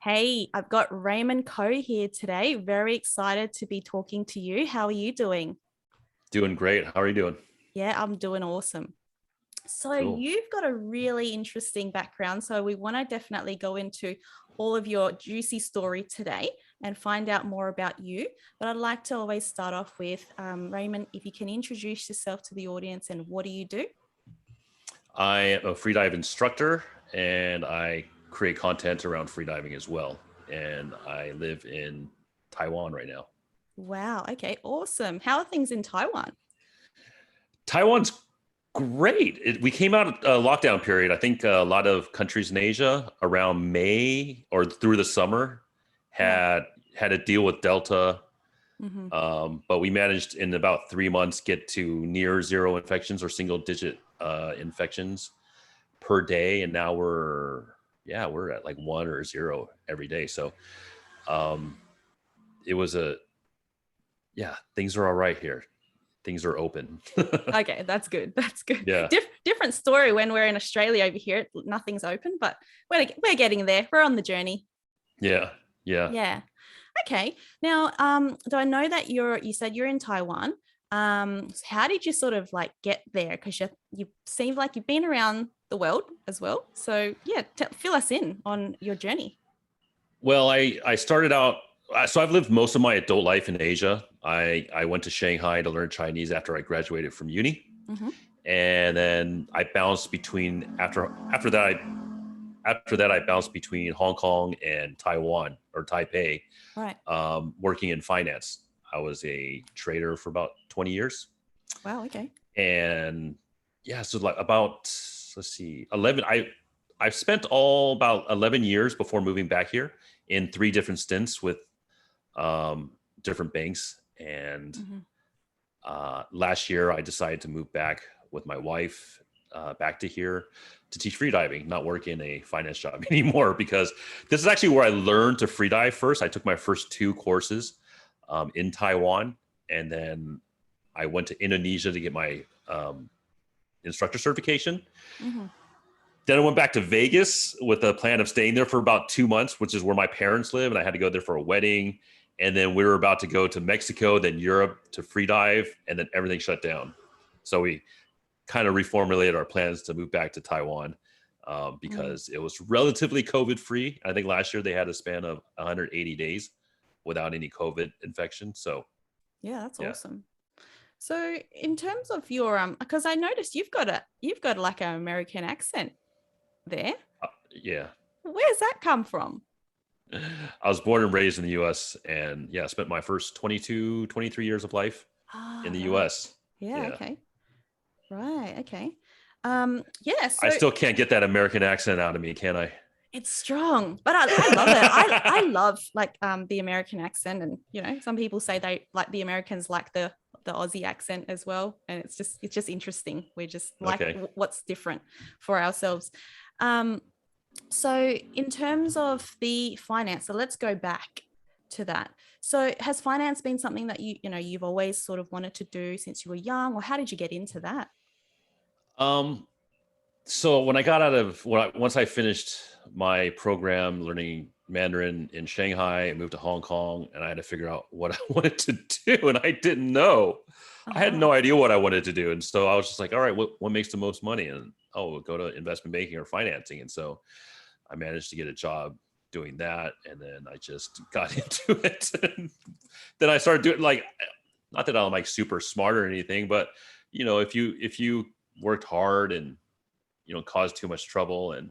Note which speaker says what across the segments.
Speaker 1: Hey, I've got Raymond Ko here today. Very excited to be talking to you. How are you doing?
Speaker 2: Doing great. How are you doing?
Speaker 1: Yeah, I'm doing awesome. So,
Speaker 2: Cool.
Speaker 1: you've got a really interesting background. So, we want to definitely go into all of your juicy story today and find out more about you. But I'd like to always start off with Raymond, if you can introduce yourself to the audience and what do you do?
Speaker 2: I am a freedive instructor and I create content around freediving as well. And I live in Taiwan right now.
Speaker 1: Wow. Okay. Awesome. How are things in Taiwan?
Speaker 2: Taiwan's great. We came out of a lockdown period. I think a lot of countries in Asia around May or through the summer
Speaker 1: Yeah.
Speaker 2: had to deal with Delta.
Speaker 1: Hmm.
Speaker 2: But we managed in about 3 months get to near zero infections or single digit infections per day, and now we're at like one or zero every day. So um it was a yeah, things are all right here. Things are open.
Speaker 1: Okay, that's good. That's good.
Speaker 2: Yeah,
Speaker 1: Different story when we're in Australia over here. Nothing's open, but we're getting there. We're on the journey.
Speaker 2: yeah, yeah.
Speaker 1: Yeah. Okay. Now, do I know that you said you're in Taiwan? So how did you sort of like get there? Because you seem like you've been around the world as well. So yeah, fill us in on your journey.
Speaker 2: Well, I started out. So I've lived most of my adult life in Asia. I went to Shanghai to learn Chinese after I graduated from uni,
Speaker 1: Hmm.
Speaker 2: and then I bounced between after that I bounced between Hong Kong and Taiwan or Taipei,
Speaker 1: Right.
Speaker 2: working in finance. I was a trader for about 20 years.
Speaker 1: Wow. Okay.
Speaker 2: And yeah, so like about, let's see, 11, I've spent all about 11 years before moving back here in three different stints with different banks. And
Speaker 1: Hmm.
Speaker 2: last year I decided to move back with my wife back to here to teach freediving, not work in a finance job anymore, because this is actually where I learned to freedive first. I took my first two courses in Taiwan, and then I went to Indonesia to get my instructor certification.
Speaker 1: Hmm.
Speaker 2: Then I went back to Vegas with a plan of staying there for about 2 months, which is where my parents live. And I had to go there for a wedding. And then we were about to go to Mexico, then Europe to free dive, and then everything shut down. So we kind of reformulated our plans to move back to Taiwan
Speaker 1: Mm.
Speaker 2: because it was relatively COVID free. I think last year they had a span of 180 days without any COVID infection. So
Speaker 1: Yeah, that's
Speaker 2: yeah,
Speaker 1: awesome. So in terms of your because I noticed you've got like an American accent there.
Speaker 2: yeah.
Speaker 1: Where's that come from?
Speaker 2: I was born and raised in the US and yeah, spent my first 22, 23 years of life in
Speaker 1: Ah,
Speaker 2: the
Speaker 1: right.
Speaker 2: US.
Speaker 1: Yeah,
Speaker 2: Yeah.
Speaker 1: okay. Right, okay. Yeah,
Speaker 2: I
Speaker 1: so
Speaker 2: still can't get that American accent out of me, can I?
Speaker 1: it's strong, but I love it. I love like the American accent, and some people say they like the Americans like the Aussie accent as well, and it's just interesting. We just like
Speaker 2: Okay.
Speaker 1: what's different for ourselves. Um, So, in terms of the finance, so let's go back to that. So, has finance been something that you've always sort of wanted to do since you were young, or how did you get into that?
Speaker 2: Um, so when I got out of once I finished my program learning Mandarin in Shanghai, I moved to Hong Kong and I had to figure out what I wanted to do. And I didn't know. I had
Speaker 1: Uh-huh.
Speaker 2: no idea what I wanted to do. And so I was just like, all right, what makes the most money? And we'll go to investment banking or financing. And so I managed to get a job doing that, and then I just got into it. And then I started doing like, not that I'm like super smart or anything, but if you worked hard and cause too much trouble and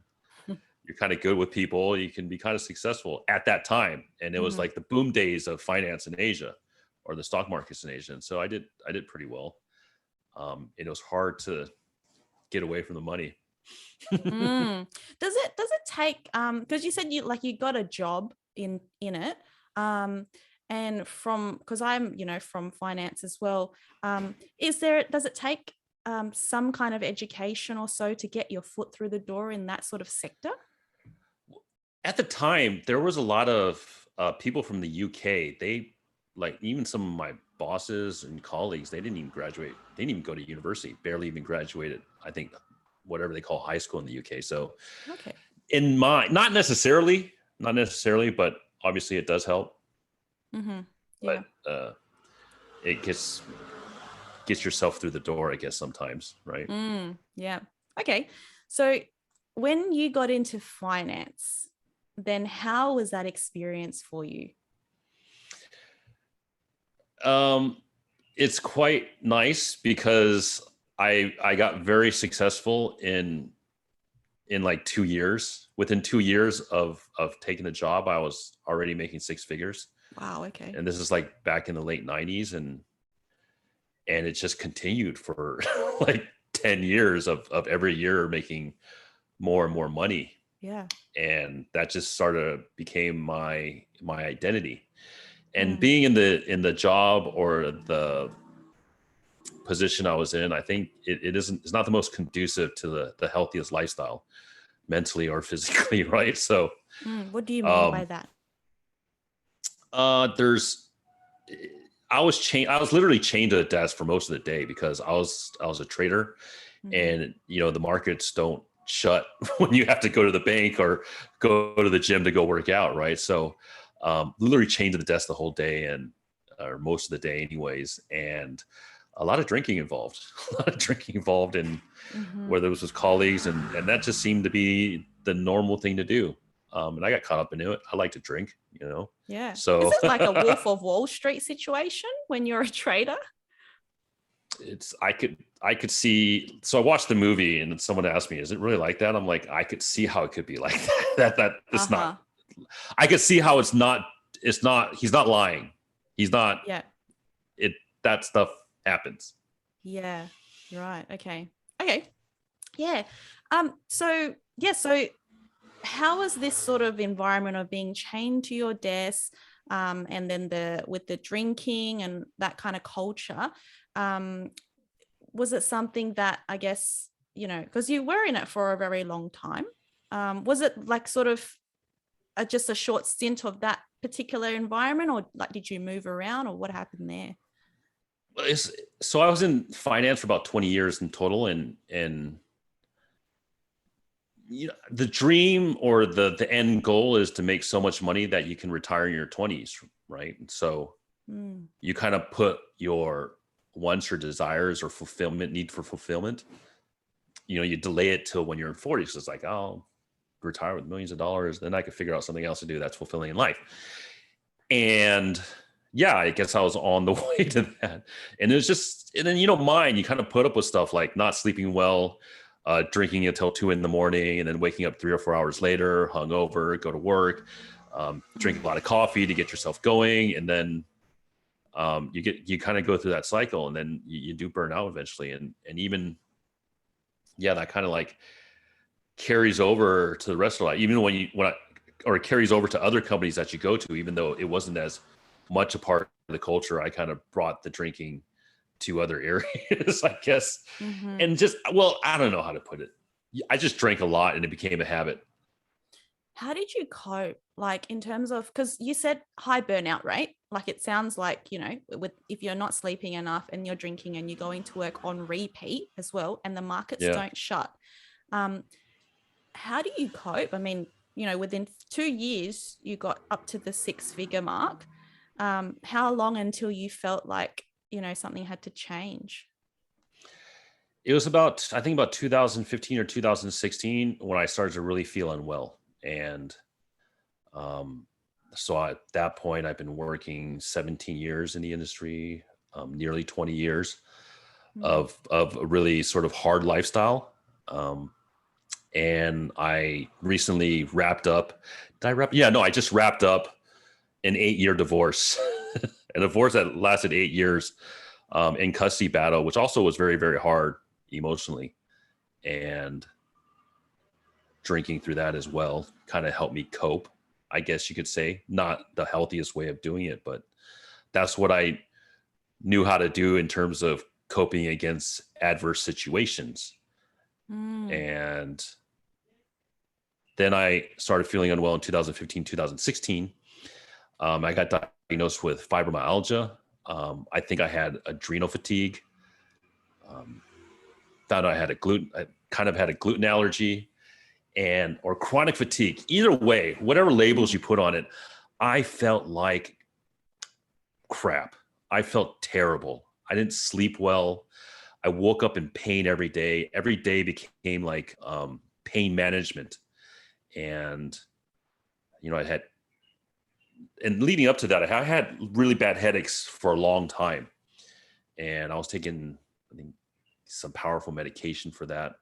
Speaker 2: you're kind of good with people, you can be kind of successful at that time. And it was
Speaker 1: Mhm.
Speaker 2: like the boom days of finance in Asia or the stock markets in Asia. And so I did pretty well. And it was hard to get away from the money.
Speaker 1: Mm. Does it take because you said you got a job in it um and from because I'm from finance as well, does it take some kind of education or so to get your foot through the door in that sort of sector?
Speaker 2: At the time, there was a lot of people from the UK. They like even some of my bosses and colleagues. They didn't even graduate. They didn't even go to university. Barely even graduated. I think whatever they call high school in the UK. So
Speaker 1: Okay.
Speaker 2: in my not necessarily not necessarily, but obviously it does help.
Speaker 1: Mm-hmm. Yeah.
Speaker 2: But it gets yourself through the door, I guess, sometimes, right?
Speaker 1: Yeah. Okay. So when you got into finance, then how was that experience for you?
Speaker 2: It's quite nice because I got very successful in like 2 years. Within 2 years of taking the job, I was already making six figures.
Speaker 1: Wow. Okay.
Speaker 2: And this is like back in the late 90s, and it just continued for like 10 years of every year making more and more money.
Speaker 1: Yeah.
Speaker 2: And that just sort of became my identity. And
Speaker 1: Mm.
Speaker 2: being in the job or the position I was in, I think it's not the most conducive to the healthiest lifestyle, mentally or physically, right? So
Speaker 1: What do you mean by
Speaker 2: um
Speaker 1: that?
Speaker 2: there's I was literally chained to a desk for most of the day because I was a trader,
Speaker 1: Mm-hmm.
Speaker 2: and the markets don't shut when you have to go to the bank or go to the gym to go work out, right? So literally chained to the desk the whole day, and or most of the day anyways, and a lot of drinking involved. A lot of drinking involved, in
Speaker 1: Mm-hmm.
Speaker 2: whether it was with colleagues, and that just seemed to be the normal thing to do. And I got caught up into it. I like to drink,
Speaker 1: Yeah. Is
Speaker 2: so
Speaker 1: it like a Wolf of Wall Street situation when you're a trader?
Speaker 2: it's I could see. So I watched the movie, and then someone asked me, "Is it really like that?" I'm like, I could see how it could be like that. That it's
Speaker 1: Uh-huh.
Speaker 2: not. I could see how it's not. It's not. He's not lying. He's not.
Speaker 1: Yeah.
Speaker 2: It That stuff happens.
Speaker 1: Yeah. Right. Okay. Okay. Yeah. So yeah, so how was this sort of environment of being chained to your desk, and then with the drinking and that kind of culture, um, was it something that, I guess, because you were in it for a very long time, was it like sort of just a short stint of that particular environment, or like did you move around, or what happened there?
Speaker 2: So I was in finance for about 20 years in total, and the dream or the end goal is to make so much money that you can retire in your 20s, right? And so
Speaker 1: Mm.
Speaker 2: you kind of put your wants or desires or need for fulfillment, you delay it till when you're in 40s. So it's like, I'll retire with millions of dollars, then I could figure out something else to do that's fulfilling in life. And yeah, I guess I was on the way to that. And it was just, and then you don't mind, you kind of put up with stuff like not sleeping well, drinking until 2 a.m, and then waking up 3 or 4 hours later, hungover, go to work, drink a lot of coffee to get yourself going. And then you kind of go through that cycle, and then you do burn out eventually. And even, yeah, that kind of like carries over to the rest of life, even or it carries over to other companies that you go to, even though it wasn't as much a part of the culture. I kind of brought the drinking to other areas, I guess.
Speaker 1: Mm-hmm.
Speaker 2: And just, well, I don't know how to put it. I just drank a lot, and it became a habit.
Speaker 1: How did you cope, like in terms of, because you said high burnout rate, like it sounds like, with if you're not sleeping enough and you're drinking and you're going to work on repeat as well, and the markets
Speaker 2: Yeah.
Speaker 1: don't shut, um, how do you cope? I mean, within 2 years, you got up to the six-figure mark. How long until you felt like, something had to change?
Speaker 2: It was I think about 2015 or 2016 when I started to really feel unwell. And um, so at that point, I've been working 17 years in the industry, nearly 20 years
Speaker 1: Mm.
Speaker 2: of a really sort of hard lifestyle. And I recently wrapped up. Did I wrap? Yeah, no, I just wrapped up an 8-year divorce, a divorce that lasted 8 years, in custody battle, which also was very, very hard emotionally. And drinking through that as well kind of helped me cope, I guess you could say. Not the healthiest way of doing it, but that's what I knew how to do in terms of coping against adverse situations.
Speaker 1: Mm.
Speaker 2: And then I started feeling unwell in 2015, 2016. I got diagnosed with fibromyalgia. I think I had adrenal fatigue. Um, Found out I kind of had a gluten allergy. or chronic fatigue. Either way, whatever labels you put on it, I felt like crap. I felt terrible. I didn't sleep well. I woke up in pain every day. Every day became like pain management. And, I had, and leading up to that, I had really bad headaches for a long time. And I was taking, I think, some powerful medication for that.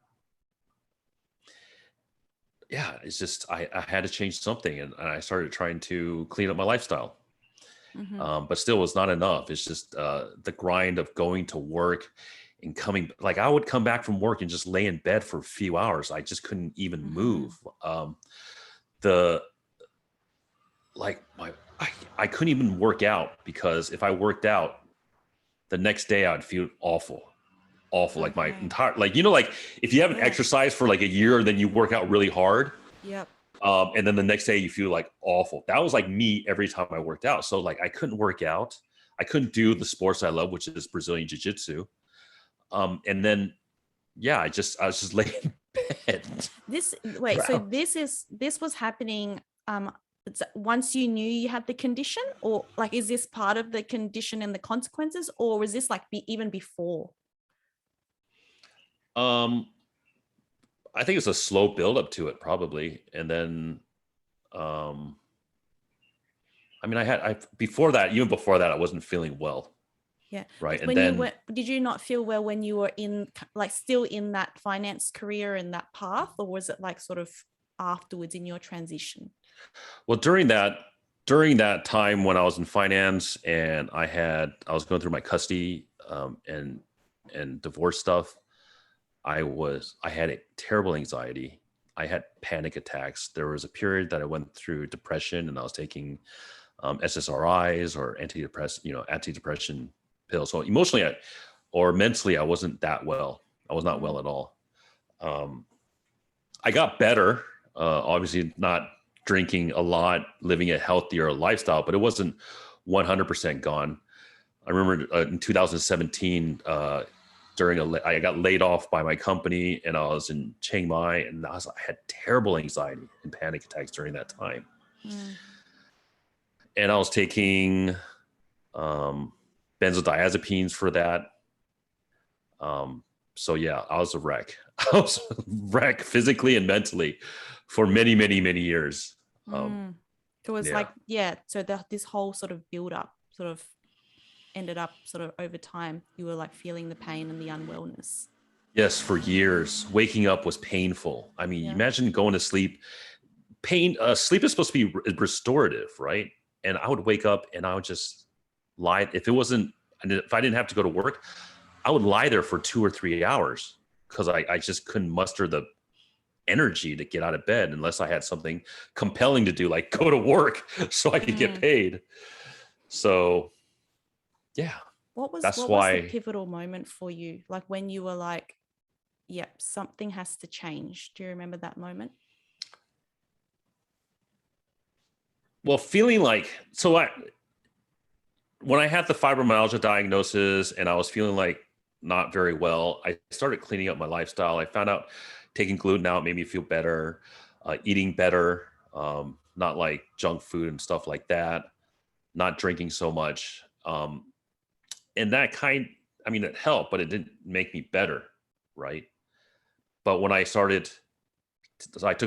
Speaker 2: Yeah, it's just, I had to change something. And I started trying to clean up my lifestyle. But still was not enough. It's just the grind of going to work and coming, like I would come back from work and just lay in bed for a few hours. I just couldn't even move. I couldn't even work out, because if I worked out the next day, I'd feel awful. Like my entire, like, like if you haven't exercised for like a year, then you work out really hard.
Speaker 1: Yep.
Speaker 2: And then the next day you feel like awful. That was like me every time I worked out. So like I couldn't work out. I couldn't do the sports I love, which is Brazilian Jiu-Jitsu. And then, I was just laying in bed.
Speaker 1: So this was happening once you knew you had the condition, or like, is this part of the condition and the consequences, or was this like even before?
Speaker 2: I think it's a slow build up to it, probably. And then, before that, even before that, I wasn't feeling well.
Speaker 1: Yeah.
Speaker 2: Right.
Speaker 1: When did you not feel well when you were still in that finance career and that path, or was it like sort of afterwards in your transition?
Speaker 2: Well, during that time when I was in finance and I was going through my custody and divorce stuff, I had a terrible anxiety. I had panic attacks. There was a period that I went through depression, and I was taking SSRIs or antidepressant pills. So emotionally or mentally, I wasn't that well. I was not well at all. I got better, obviously not drinking a lot, living a healthier lifestyle, but it wasn't 100% gone. I remember in 2017, I got laid off by my company, and I was in Chiang Mai, and I had terrible anxiety and panic attacks during that time. And I was taking benzodiazepines for that. So yeah, I was a wreck. I was a wreck physically and mentally for many, many, many years.
Speaker 1: It was so this whole sort of build up sort of ended up sort of over time, you were like feeling the pain and the unwellness.
Speaker 2: Yes, for years. Waking up was painful. I mean, imagine going to sleep. Sleep is supposed to be restorative, right? And I would wake up and I would just lie. If I didn't have to go to work, I would lie there for 2 or 3 hours, because I just couldn't muster the energy to get out of bed unless I had something compelling to do, like go to work so I could get paid. So yeah.
Speaker 1: What was the pivotal moment for you? Like when you were like, yep, something has to change. Do you remember that moment?
Speaker 2: Well, feeling like, when I had the fibromyalgia diagnosis and I was feeling like not very well, I started cleaning up my lifestyle. I found out taking gluten out made me feel better, eating better, not like junk food and stuff like that, not drinking so much. And that it helped, but it didn't make me better, right? But when I took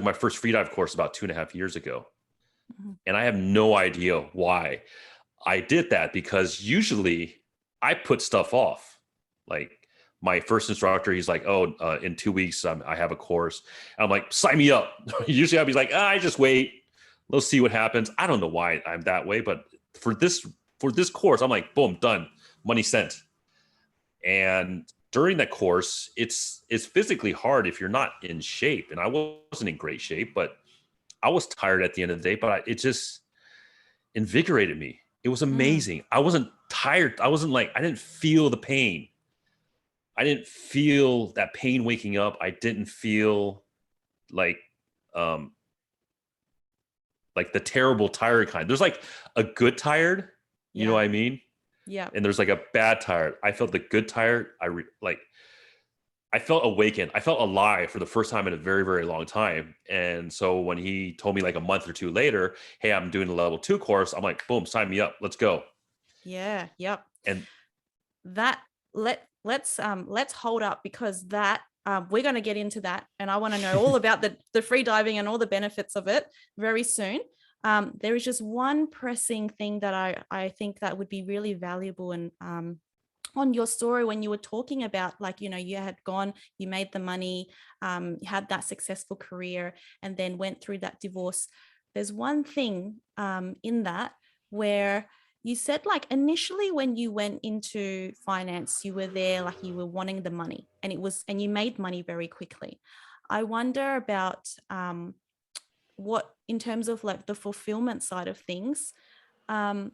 Speaker 2: my first freedive course about 2.5 years ago, and I have no idea why I did that, because usually I put stuff off. Like my first instructor, he's like, in 2 weeks, I have a course. And I'm like, sign me up. Usually I'll be like, I just wait. Let's see what happens. I don't know why I'm that way, but for this course, I'm like, boom, done. Money sent. And during that course, it's physically hard if you're not in shape. And I wasn't in great shape, but I was tired at the end of the day, but it just invigorated me. It was amazing. I wasn't tired. I didn't feel the pain. I didn't feel that pain waking up. I didn't feel like the terrible tired kind. There's like a good tired, you know what I mean?
Speaker 1: Yeah.
Speaker 2: And there's like a bad tired. I felt the good tired. I felt awakened. I felt alive for the first time in a very, very long time. And so when he told me like a month or two later, hey, I'm doing the level 2 course, I'm like, boom, sign me up. Let's go.
Speaker 1: Yeah. Yep.
Speaker 2: And
Speaker 1: That let's hold up, because that we're going to get into that, and I want to know all about the free diving and all the benefits of it very soon. There is just one pressing thing that I think that would be really valuable, and on your story when you were talking about, like, you know, you had gone, you made the money, you had that successful career, and then went through that divorce. There's one thing in that where you said, like, initially when you went into finance, you were there, like, you were wanting the money, and you made money very quickly. I wonder about what, in terms of like the fulfillment side of things, um,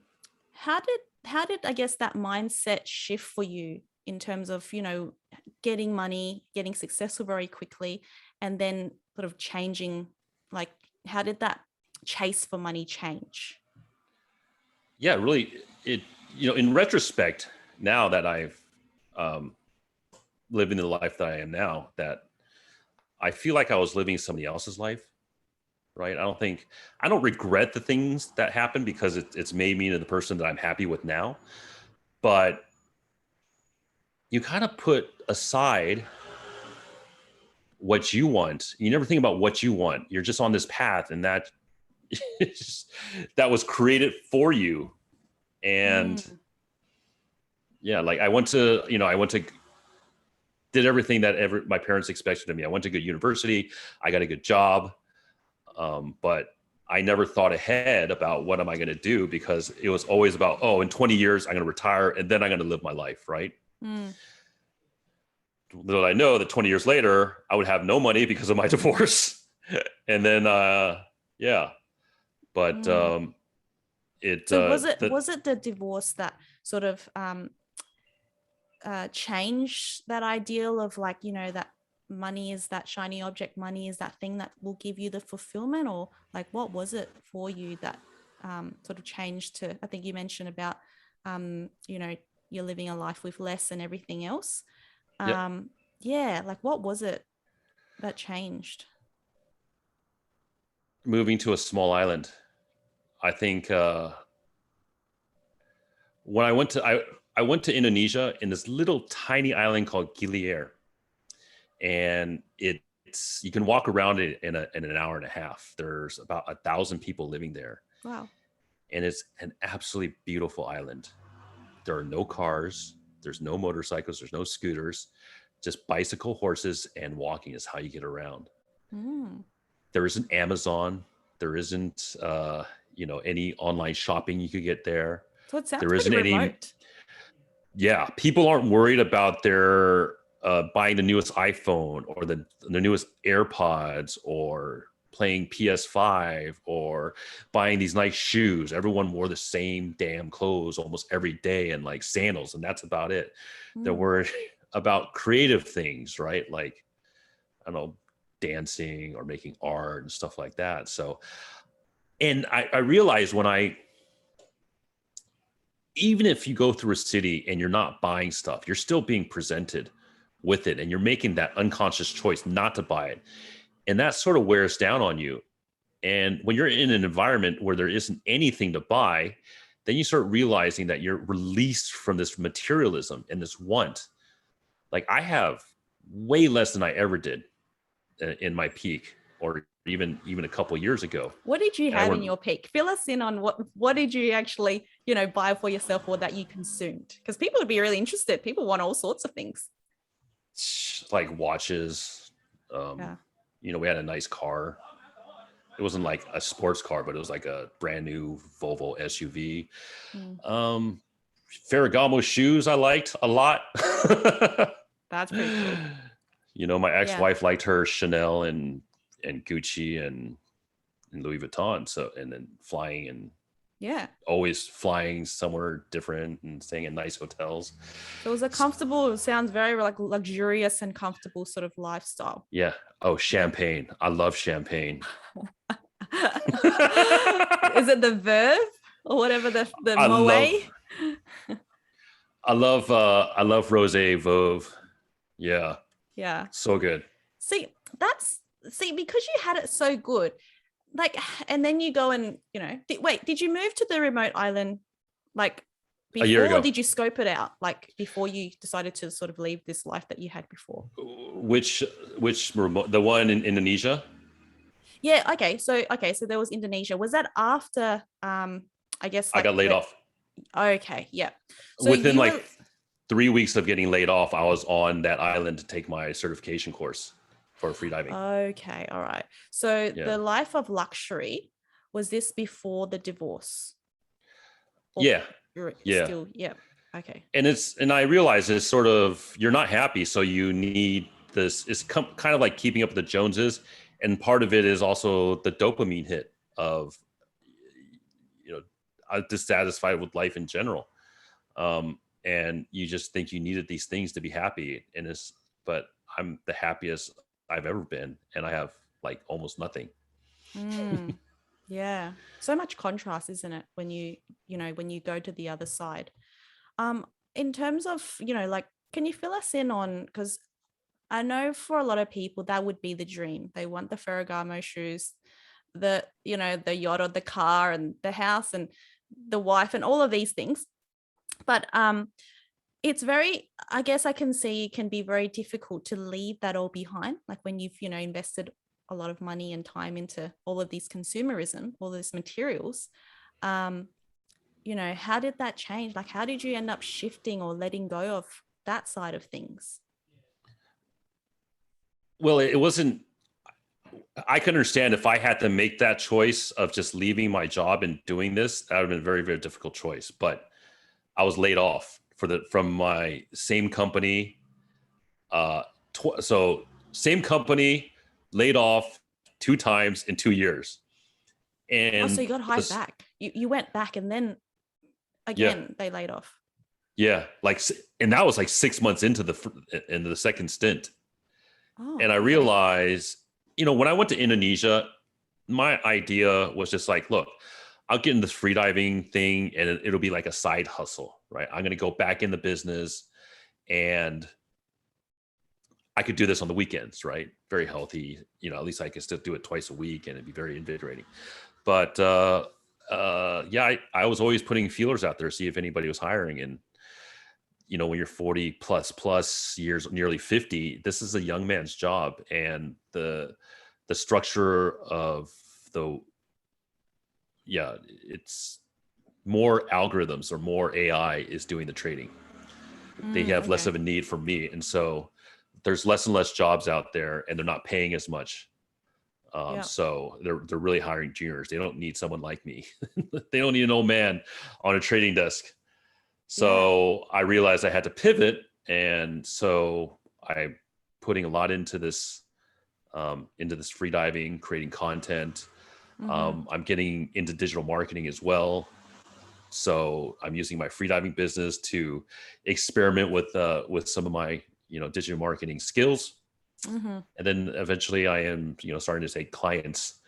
Speaker 1: how did I guess that mindset shift for you in terms of, you know, getting money, getting successful very quickly, and then sort of changing, like, how did that chase for money change?
Speaker 2: yeah, really, it, in retrospect, now that I've um, living the life that I am now, that I feel like I was living somebody else's life, right? I don't regret the things that happened because it's made me into the person that I'm happy with now. But you kind of put aside what you want. You never think about what you want. You're just on this path, and that that was created for you. And yeah, like I went to did everything that my parents expected of me. I went to a good university. I got a good job. But I never thought ahead about what am I going to do, because it was always about, oh, in 20 years, I'm going to retire and then I'm going to live my life, right? Little I know that 20 years later, I would have no money because of my divorce. And then, yeah. But
Speaker 1: So was it the divorce that sort of change that ideal of, like, you know, that money is that shiny object, money is that thing that will give you the fulfillment? Or like, what was it for you that sort of changed to, I think you mentioned about you know, you're living a life with less and everything else.
Speaker 2: Yep.
Speaker 1: Yeah, like, what was it that changed?
Speaker 2: Moving to a small island. I think when I went to Indonesia, in this little tiny island called Gilier, and it's you can walk around it in an hour and a half. There's about 1,000 people living there.
Speaker 1: Wow.
Speaker 2: And it's an absolutely beautiful island. There are no cars, there's no motorcycles, there's no scooters, just bicycle, horses, and walking is how you get around. There isn't Amazon, there isn't any online shopping you could get there.
Speaker 1: So it sounds
Speaker 2: There
Speaker 1: pretty
Speaker 2: isn't any.
Speaker 1: remote.
Speaker 2: Yeah, people aren't worried about their buying the newest iPhone or the newest AirPods or playing PS5 or buying these nice shoes. Everyone wore the same damn clothes almost every day, and like sandals, and that's about it. They're worried about creative things, right? Like, I don't know, dancing or making art and stuff like that. So, and I realized even if you go through a city and you're not buying stuff, you're still being presented with it, and you're making that unconscious choice not to buy it. And that sort of wears down on you. And when you're in an environment where there isn't anything to buy, then you start realizing that you're released from this materialism and this want. Like, I have way less than I ever did in my peak, or even a couple of years ago.
Speaker 1: What did you have in your peak? Fill us in on what did you actually, you know, buy for yourself, or that you consumed? Because people would be really interested. People want all sorts of things.
Speaker 2: Like watches. We had a nice car. It wasn't like a sports car, but it was like a brand new Volvo SUV. Ferragamo shoes I liked a lot.
Speaker 1: That's pretty cool.
Speaker 2: My ex-wife liked her Chanel and Gucci and Louis Vuitton. So, and then flying, and always flying somewhere different and staying in nice hotels.
Speaker 1: So it was a comfortable, it sounds very like luxurious and comfortable sort of lifestyle.
Speaker 2: Yeah. Oh, champagne. I love champagne.
Speaker 1: Is it the Verve or whatever the Moet?
Speaker 2: I love Rosé Veuve. Yeah.
Speaker 1: Yeah.
Speaker 2: So good.
Speaker 1: See, because you had it so good, like, and then you go and, wait, did you move to the remote island like
Speaker 2: A year
Speaker 1: before, or
Speaker 2: ago.
Speaker 1: did you scope it out like before you decided to sort of leave this life that you had before?
Speaker 2: Which remote? The one in Indonesia?
Speaker 1: Yeah. Okay. So there was Indonesia. Was that after, I guess
Speaker 2: I
Speaker 1: like
Speaker 2: got laid off.
Speaker 1: okay. Yeah. So
Speaker 2: Within
Speaker 1: you were,
Speaker 2: like 3 weeks of getting laid off, I was on that island to take my certification course for freediving.
Speaker 1: okay. All right. So
Speaker 2: Yeah.
Speaker 1: the life of luxury, was this before the divorce? Or
Speaker 2: Yeah.
Speaker 1: you're
Speaker 2: Yeah.
Speaker 1: still, yeah. Okay.
Speaker 2: And I realize it's sort of, you're not happy, so you need this. It's kind of like keeping up with the Joneses, and part of it is also the dopamine hit of, I'm dissatisfied with life in general, and you just think you needed these things to be happy, but I'm the happiest I've ever been, and I have like almost nothing.
Speaker 1: Mm, yeah. So much contrast, isn't it? When you go to the other side. Um, in terms of, like, can you fill us in on, because I know for a lot of people that would be the dream. They want the Ferragamo shoes, the yacht or the car and the house and the wife and all of these things. But it's very, I guess I can see it can be very difficult to leave that all behind. Like when you've, invested a lot of money and time into all of these consumerism, all these materials. Um, how did that change? Like, how did you end up shifting or letting go of that side of things?
Speaker 2: Well, it wasn't. I can understand if I had to make that choice of just leaving my job and doing this, that would have been a very, very difficult choice. But I was laid off from my same company. So same company, laid off 2 times in 2 years.
Speaker 1: Oh, so
Speaker 2: And
Speaker 1: you got hired back. You went back and then
Speaker 2: yeah,
Speaker 1: again they laid off.
Speaker 2: yeah, and that was like 6 months into the second stint.
Speaker 1: Oh,
Speaker 2: And I
Speaker 1: okay.
Speaker 2: realized, when I went to Indonesia, my idea was just like, look, I'll get in this freediving thing and it'll be like a side hustle, right? I'm going to go back in the business and I could do this on the weekends, right? Very healthy, at least I could still do it twice a week and it'd be very invigorating. But yeah, I was always putting feelers out there to see if anybody was hiring. And, when you're 40 plus years, nearly 50, this is a young man's job. And the structure of it's more algorithms or more AI is doing the trading. They have less
Speaker 1: Okay.
Speaker 2: of a need for me. And so there's less and less jobs out there and they're not paying as much.
Speaker 1: Yeah.
Speaker 2: So they're really hiring juniors. They don't need someone like me. They don't need an old man on a trading desk.
Speaker 1: Yeah.
Speaker 2: So I realized I had to pivot. And so I'm putting a lot into this freediving, creating content.
Speaker 1: Mm-hmm.
Speaker 2: I'm getting into digital marketing as well. So I'm using my freediving business to experiment with some of my digital marketing skills,
Speaker 1: Mm-hmm.
Speaker 2: and then eventually I am starting to take clients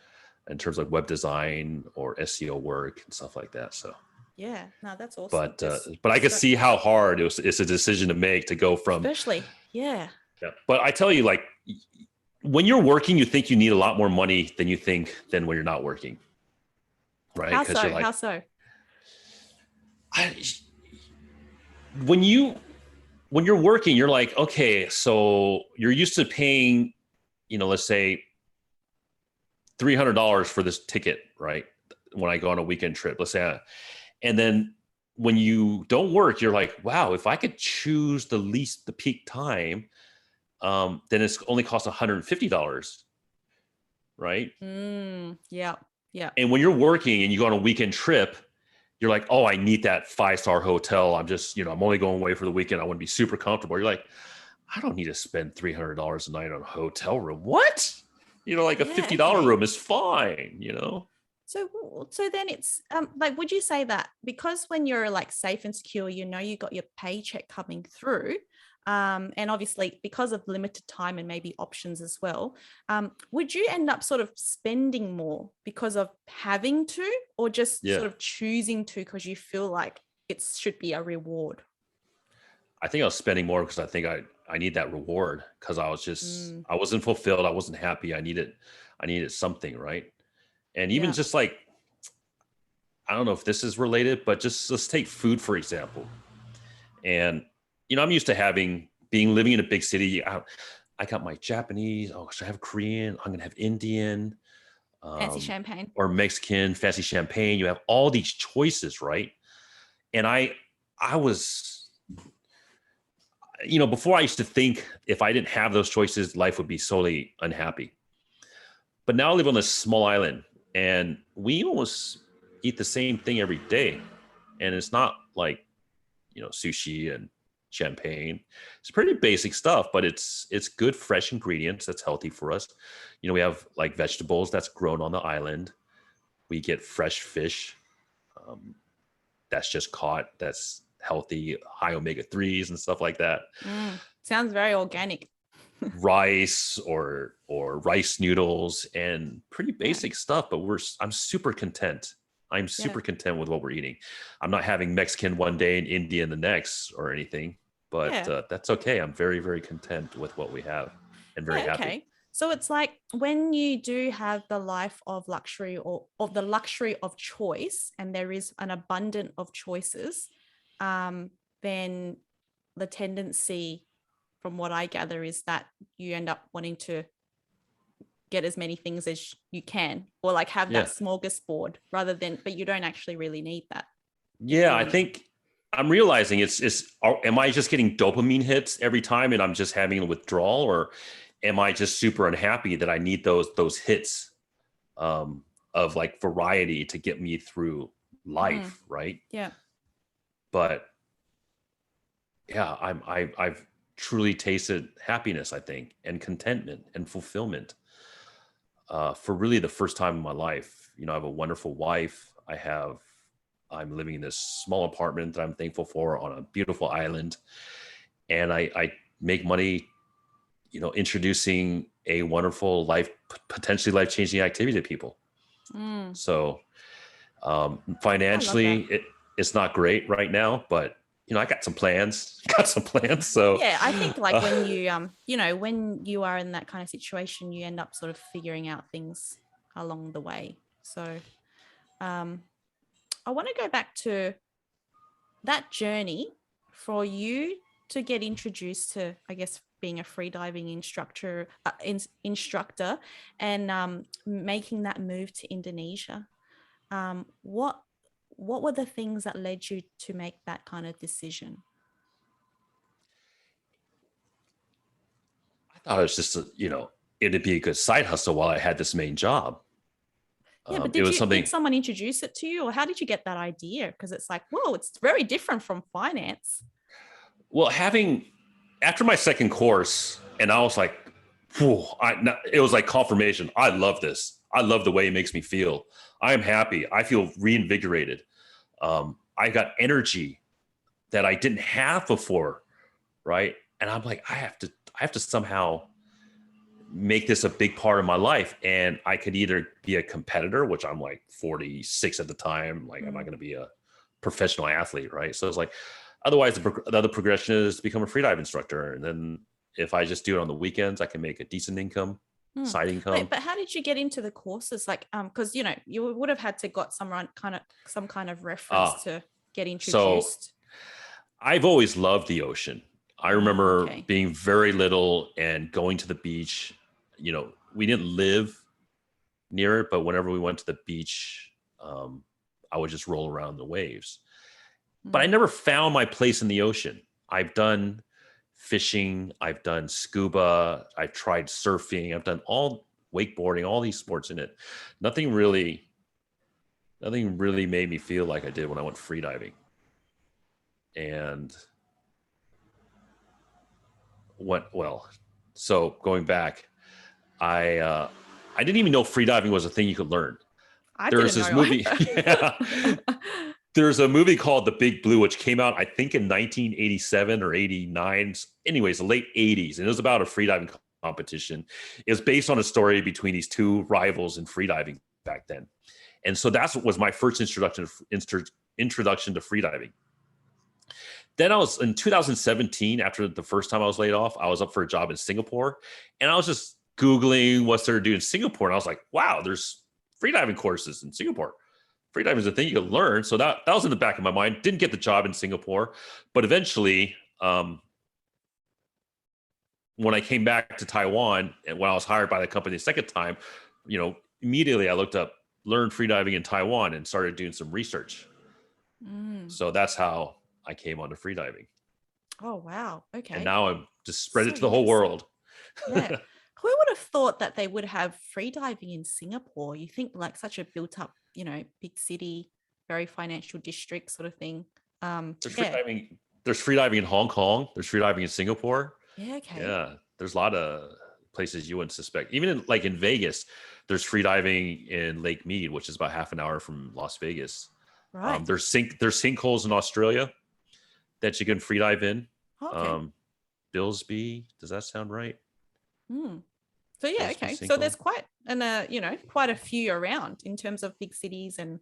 Speaker 2: in terms of web design or SEO work and stuff like that. So,
Speaker 1: Yeah. No, that's awesome.
Speaker 2: but I could see how hard it's a decision to make to go from.
Speaker 1: Especially, yeah.
Speaker 2: Yeah. But I tell you, like, when you're working, you think you need a lot more money than you think than when you're not working, right?
Speaker 1: How
Speaker 2: Because you're
Speaker 1: so?
Speaker 2: like,
Speaker 1: How so?
Speaker 2: I, when you're working, you're like, okay, so you're used to paying, let's say $300 for this ticket, right? When I go on a weekend trip, let's say, and then when you don't work, you're like, wow, if I could choose the peak time, then it's only costs $150, right?
Speaker 1: Yeah. Yeah.
Speaker 2: And when you're working and you go on a weekend trip, you're like, oh, I need that 5-star hotel. I'm just, I'm only going away for the weekend. I want to be super comfortable. You're like, I don't need to spend $300 a night on a hotel room. What? Like a
Speaker 1: Yeah.
Speaker 2: $50
Speaker 1: Okay.
Speaker 2: room is fine,
Speaker 1: So then it's like, would you say that because when you're like safe and secure, you got your paycheck coming through, and obviously because of limited time and maybe options as well, would you end up sort of spending more because of having to, or just
Speaker 2: Yeah.
Speaker 1: sort of choosing to because you feel like it should be a reward?
Speaker 2: I think I was spending more because I think need that reward because
Speaker 1: Mm,
Speaker 2: I wasn't fulfilled. I wasn't happy. I needed something, right? And even
Speaker 1: yeah.
Speaker 2: just like, I don't know if this is related, but just let's take food, for example. And, I'm used to being living in a big city. I got my Japanese. Oh, should I have Korean? I'm going to have Indian,
Speaker 1: Fancy
Speaker 2: um,
Speaker 1: champagne.
Speaker 2: or Mexican, fancy champagne. You have all these choices, right? And I was, before I used to think if I didn't have those choices, life would be solely unhappy. But now I live on this small island and we almost eat the same thing every day. And it's not like, sushi and champagne. It's pretty basic stuff, but it's good fresh ingredients that's healthy for us. We have like vegetables that's grown on the island. We get fresh fish um, that's just caught, that's healthy, high omega 3s and stuff like that.
Speaker 1: Sounds very organic.
Speaker 2: Rice or rice noodles and pretty
Speaker 1: Yeah.
Speaker 2: basic stuff, but I'm super content. I'm
Speaker 1: Yeah.
Speaker 2: super content with what we're eating. I'm not having Mexican one day and Indian the next or anything, but
Speaker 1: Yeah.
Speaker 2: that's okay. I'm very, very content with what we have and very
Speaker 1: Yeah,
Speaker 2: happy.
Speaker 1: okay. So it's like when you do have the life of luxury or of the luxury of choice, and there is an abundance of choices, then the tendency, from what I gather, is that you end up wanting to get as many things as you can, or like have that
Speaker 2: Yeah.
Speaker 1: smorgasbord rather than, but you don't actually really need that.
Speaker 2: Yeah. I
Speaker 1: Really.
Speaker 2: think I'm realizing am I just getting dopamine hits every time and I'm just having a withdrawal, or am I just super unhappy that I need those hits um, of like variety to get me through life, right?
Speaker 1: Yeah.
Speaker 2: But yeah, I've truly tasted happiness, I think, and contentment and fulfillment for really the first time in my life. I have a wonderful wife. I'm living in this small apartment that I'm thankful for on a beautiful island, and I make money, introducing a wonderful potentially life changing activity to people. So
Speaker 1: I love that.
Speaker 2: financially, it's not great right now, but I got some plans. Got some plans. So
Speaker 1: Yeah, I think like when when you are in that kind of situation, you end up sort of figuring out things along the way. So um I want to go back to that journey for you to get introduced to, I guess, being a freediving instructor and making that move to Indonesia. What were the things that led you to make that kind of decision?
Speaker 2: I thought it was just it'd be a good side hustle while I had this main job.
Speaker 1: Yeah, but
Speaker 2: It was
Speaker 1: did
Speaker 2: something.
Speaker 1: someone introduce it to you, or how did you get that idea? Because it's like, whoa, it's very different from finance.
Speaker 2: Well, having after my second course, and I was like, whew, it was like confirmation. I love this. I love the way it makes me feel. I am happy. I feel reinvigorated. I got energy that I didn't have before, right? And I'm like, I have to somehow make this a big part of my life. And I could either be a competitor, which I'm like 46 at the time, like I'm not going to be a professional athlete, right? So it's like, otherwise the other progression is to become a freedive instructor. And then if I just do it on the weekends, I can make a decent income, side income.
Speaker 1: But how did you get into the courses? Like, because you would have had to got some kind of reference to get
Speaker 2: So
Speaker 1: introduced.
Speaker 2: I've always loved the ocean. I remember
Speaker 1: Okay.
Speaker 2: being very little and going to the beach. We didn't live near it, but whenever we went to the beach, I would just roll around the waves. But I never found my place in the ocean. I've done fishing, I've done scuba, I've tried surfing, I've done all wakeboarding, all these sports in it. Nothing really made me feel like I did when I went freediving. And so going back, I didn't even know freediving was a thing you could learn.
Speaker 1: I
Speaker 2: There's
Speaker 1: didn't
Speaker 2: this
Speaker 1: know
Speaker 2: movie. Yeah. There's a movie called The Big Blue, which came out, I think, in 1987 or 89. Anyways, the late 80s. And it was about a freediving competition. It was based on a story between these two rivals in freediving back then. And so that was my first introduction to freediving. then I was in 2017, after the first time I was laid off, I was up for a job in Singapore, and I was just Googling what's there to do in Singapore. And I was like, wow, there's freediving courses in Singapore. Freediving is a thing you can learn. So that was in the back of my mind. Didn't get the job in Singapore, but eventually, when I came back to Taiwan and when I was hired by the company the second time, immediately I looked up, learned freediving in Taiwan and started doing some research. So that's how I came onto freediving.
Speaker 1: Oh, wow. Okay.
Speaker 2: And now I'm just spread it
Speaker 1: So
Speaker 2: to the whole world.
Speaker 1: Yeah. Who would have thought that they would have freediving in Singapore? You think like such a built up, big city, very financial district sort of thing.
Speaker 2: There's freediving in Hong Kong. There's freediving in Singapore.
Speaker 1: Yeah. Okay.
Speaker 2: Yeah. There's a lot of places you wouldn't suspect. Even in Vegas, there's freediving in Lake Mead, which is about half an hour from Las Vegas.
Speaker 1: Right.
Speaker 2: There's sinkholes in Australia that you can freedive in.
Speaker 1: Okay.
Speaker 2: Billsby, does that sound right?
Speaker 1: So yeah, okay. So there's quite a few around in terms of big cities and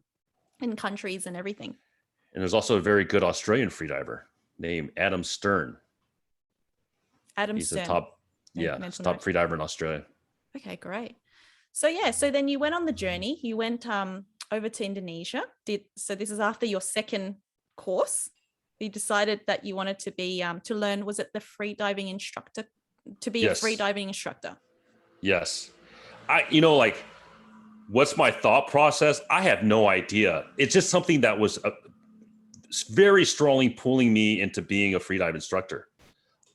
Speaker 1: countries and everything.
Speaker 2: And there's also a very good Australian freediver named Adam Stern. He's the top freediver in Australia.
Speaker 1: Okay, great. So yeah, so then you went on the journey. You went over to Indonesia. So this is after your second course. You decided that you wanted to be to learn. Was it the freediving instructor? To be a freediving instructor.
Speaker 2: Yes. What's my thought process? I have no idea. It's just something that was very strongly pulling me into being a freedive instructor.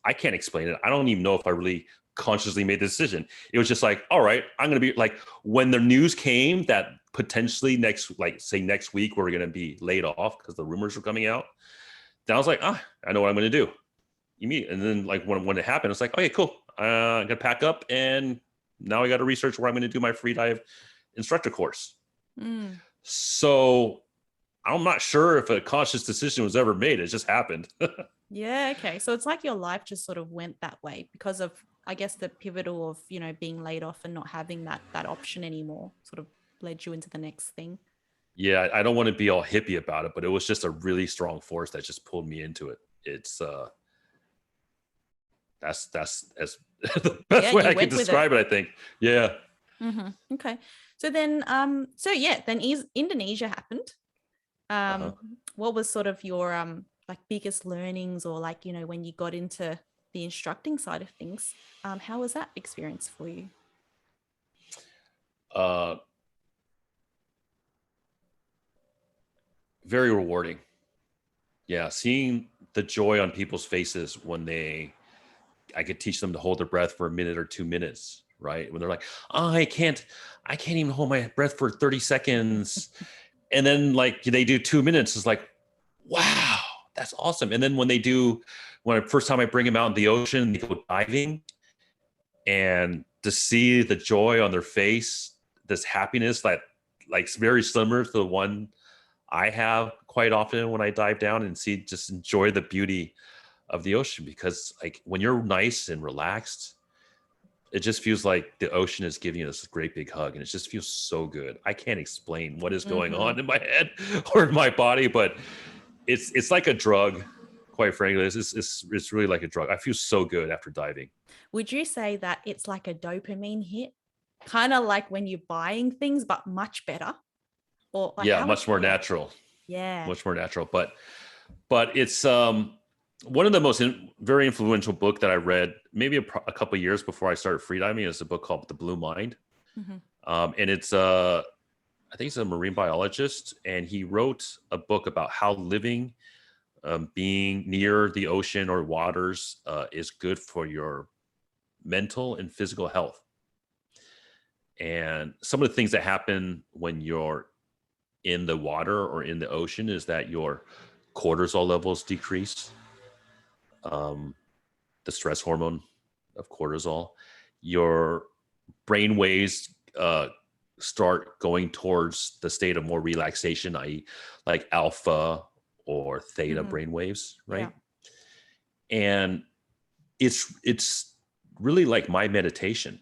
Speaker 2: I can't explain it. I don't even know if I really consciously made the decision. It was just like, all right, I'm going to be like, when the news came that potentially next week, we're going to be laid off because the rumors were coming out. Then I was like, I know what I'm going to do. And then when it happened, it's like, okay, cool. I'm going to pack up and now I got to research where I'm going to do my freedive instructor course. So I'm not sure if a conscious decision was ever made. It just happened.
Speaker 1: Yeah. Okay. So it's like your life just sort of went that way because of, I guess, the pivotal of, being laid off and not having that option anymore sort of led you into the next thing.
Speaker 2: Yeah. I don't want to be all hippie about it, but it was just a really strong force that just pulled me into it. It's, that's as the best way I can describe it, I think. Yeah.
Speaker 1: Okay. So then, then Indonesia happened. What was sort of your biggest learnings, or when you got into the instructing side of things? How was that experience for you?
Speaker 2: Very rewarding. Yeah, seeing the joy on people's faces when I could teach them to hold their breath for a minute or 2 minutes, right? When they're like, oh, I can't even hold my breath for 30 seconds. And then they do 2 minutes, it's like, wow, that's awesome. And then when first time I bring them out in the ocean, they go diving, and to see the joy on their face, this happiness that very similar to the one I have quite often when I dive down and just enjoy the beauty of the ocean, because when you're nice and relaxed, it just feels like the ocean is giving you this great big hug, and it just feels so good. I can't explain what is going on in my head or in my body, but it's like a drug, quite frankly. It's really like a drug. I feel so good after diving.
Speaker 1: Would you say that it's like a dopamine hit, kind of like when you're buying things, but much better? Or
Speaker 2: much more natural.
Speaker 1: Yeah,
Speaker 2: much more natural. But it's one of the most very influential book that I read maybe a couple of years before I started freediving is a book called The Blue Mind. And it's I think he's a marine biologist, and he wrote a book about how living, being near the ocean or waters is good for your mental and physical health. And some of the things that happen when you're in the water or in the ocean is that your cortisol levels decrease, the stress hormone of cortisol. Your brain waves start going towards the state of more relaxation, i.e. like alpha or theta brain waves, right? Yeah. And it's really like my meditation.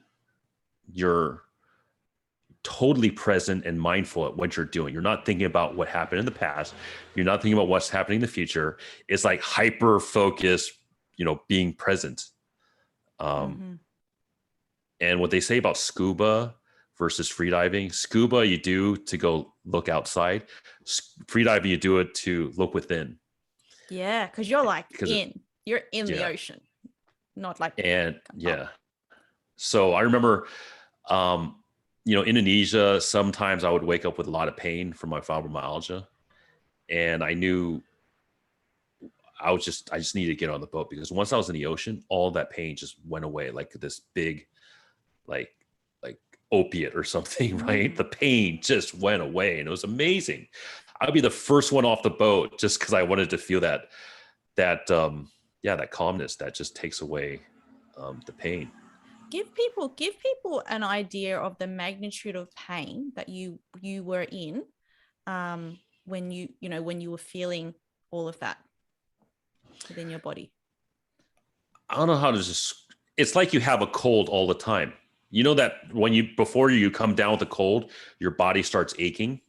Speaker 2: Your totally present and mindful at what you're doing. You're not thinking about what happened in the past. You're not thinking about what's happening in the future. It's like hyper focused, being present.
Speaker 1: Mm-hmm.
Speaker 2: And what they say about scuba versus freediving, scuba you do to go look outside. Freediving you do it to look within.
Speaker 1: Yeah, because you're like you're in the
Speaker 2: yeah.
Speaker 1: ocean, not like
Speaker 2: And yeah. So I remember, Indonesia, sometimes I would wake up with a lot of pain from my fibromyalgia. And I knew I just needed to get on the boat, because once I was in the ocean, all that pain just went away like this big, like opiate or something, right? The pain just went away and it was amazing. I'd be the first one off the boat just because I wanted to feel that calmness that just takes away the pain.
Speaker 1: Give people an idea of the magnitude of pain that you were in when you were feeling all of that within your body.
Speaker 2: I don't know how to just, it's like you have a cold all the time. You know that before you come down with a cold, your body starts aching?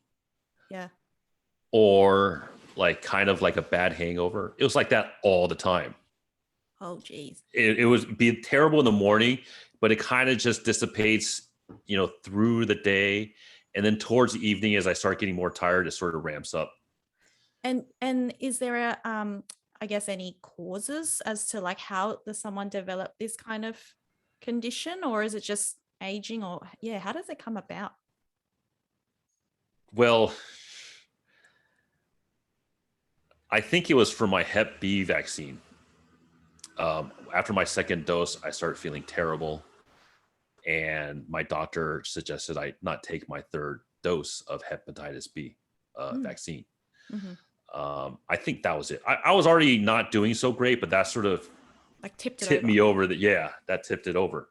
Speaker 1: Yeah.
Speaker 2: Or like kind of like a bad hangover. It was like that all the time.
Speaker 1: Oh, geez.
Speaker 2: It was be terrible in the morning, but it kind of just dissipates, through the day. And then towards the evening, as I start getting more tired, it sort of ramps up.
Speaker 1: And is there I guess any causes as to like how does someone develop this kind of condition, or is it just aging, or how does it come about?
Speaker 2: Well, I think it was for my Hep B vaccine. After my second dose, I started feeling terrible, and my doctor suggested I not take my third dose of hepatitis B vaccine.
Speaker 1: Mm-hmm.
Speaker 2: I think that was it. I was already not doing so great, but that sort of
Speaker 1: Like tipped
Speaker 2: me over. That tipped it over.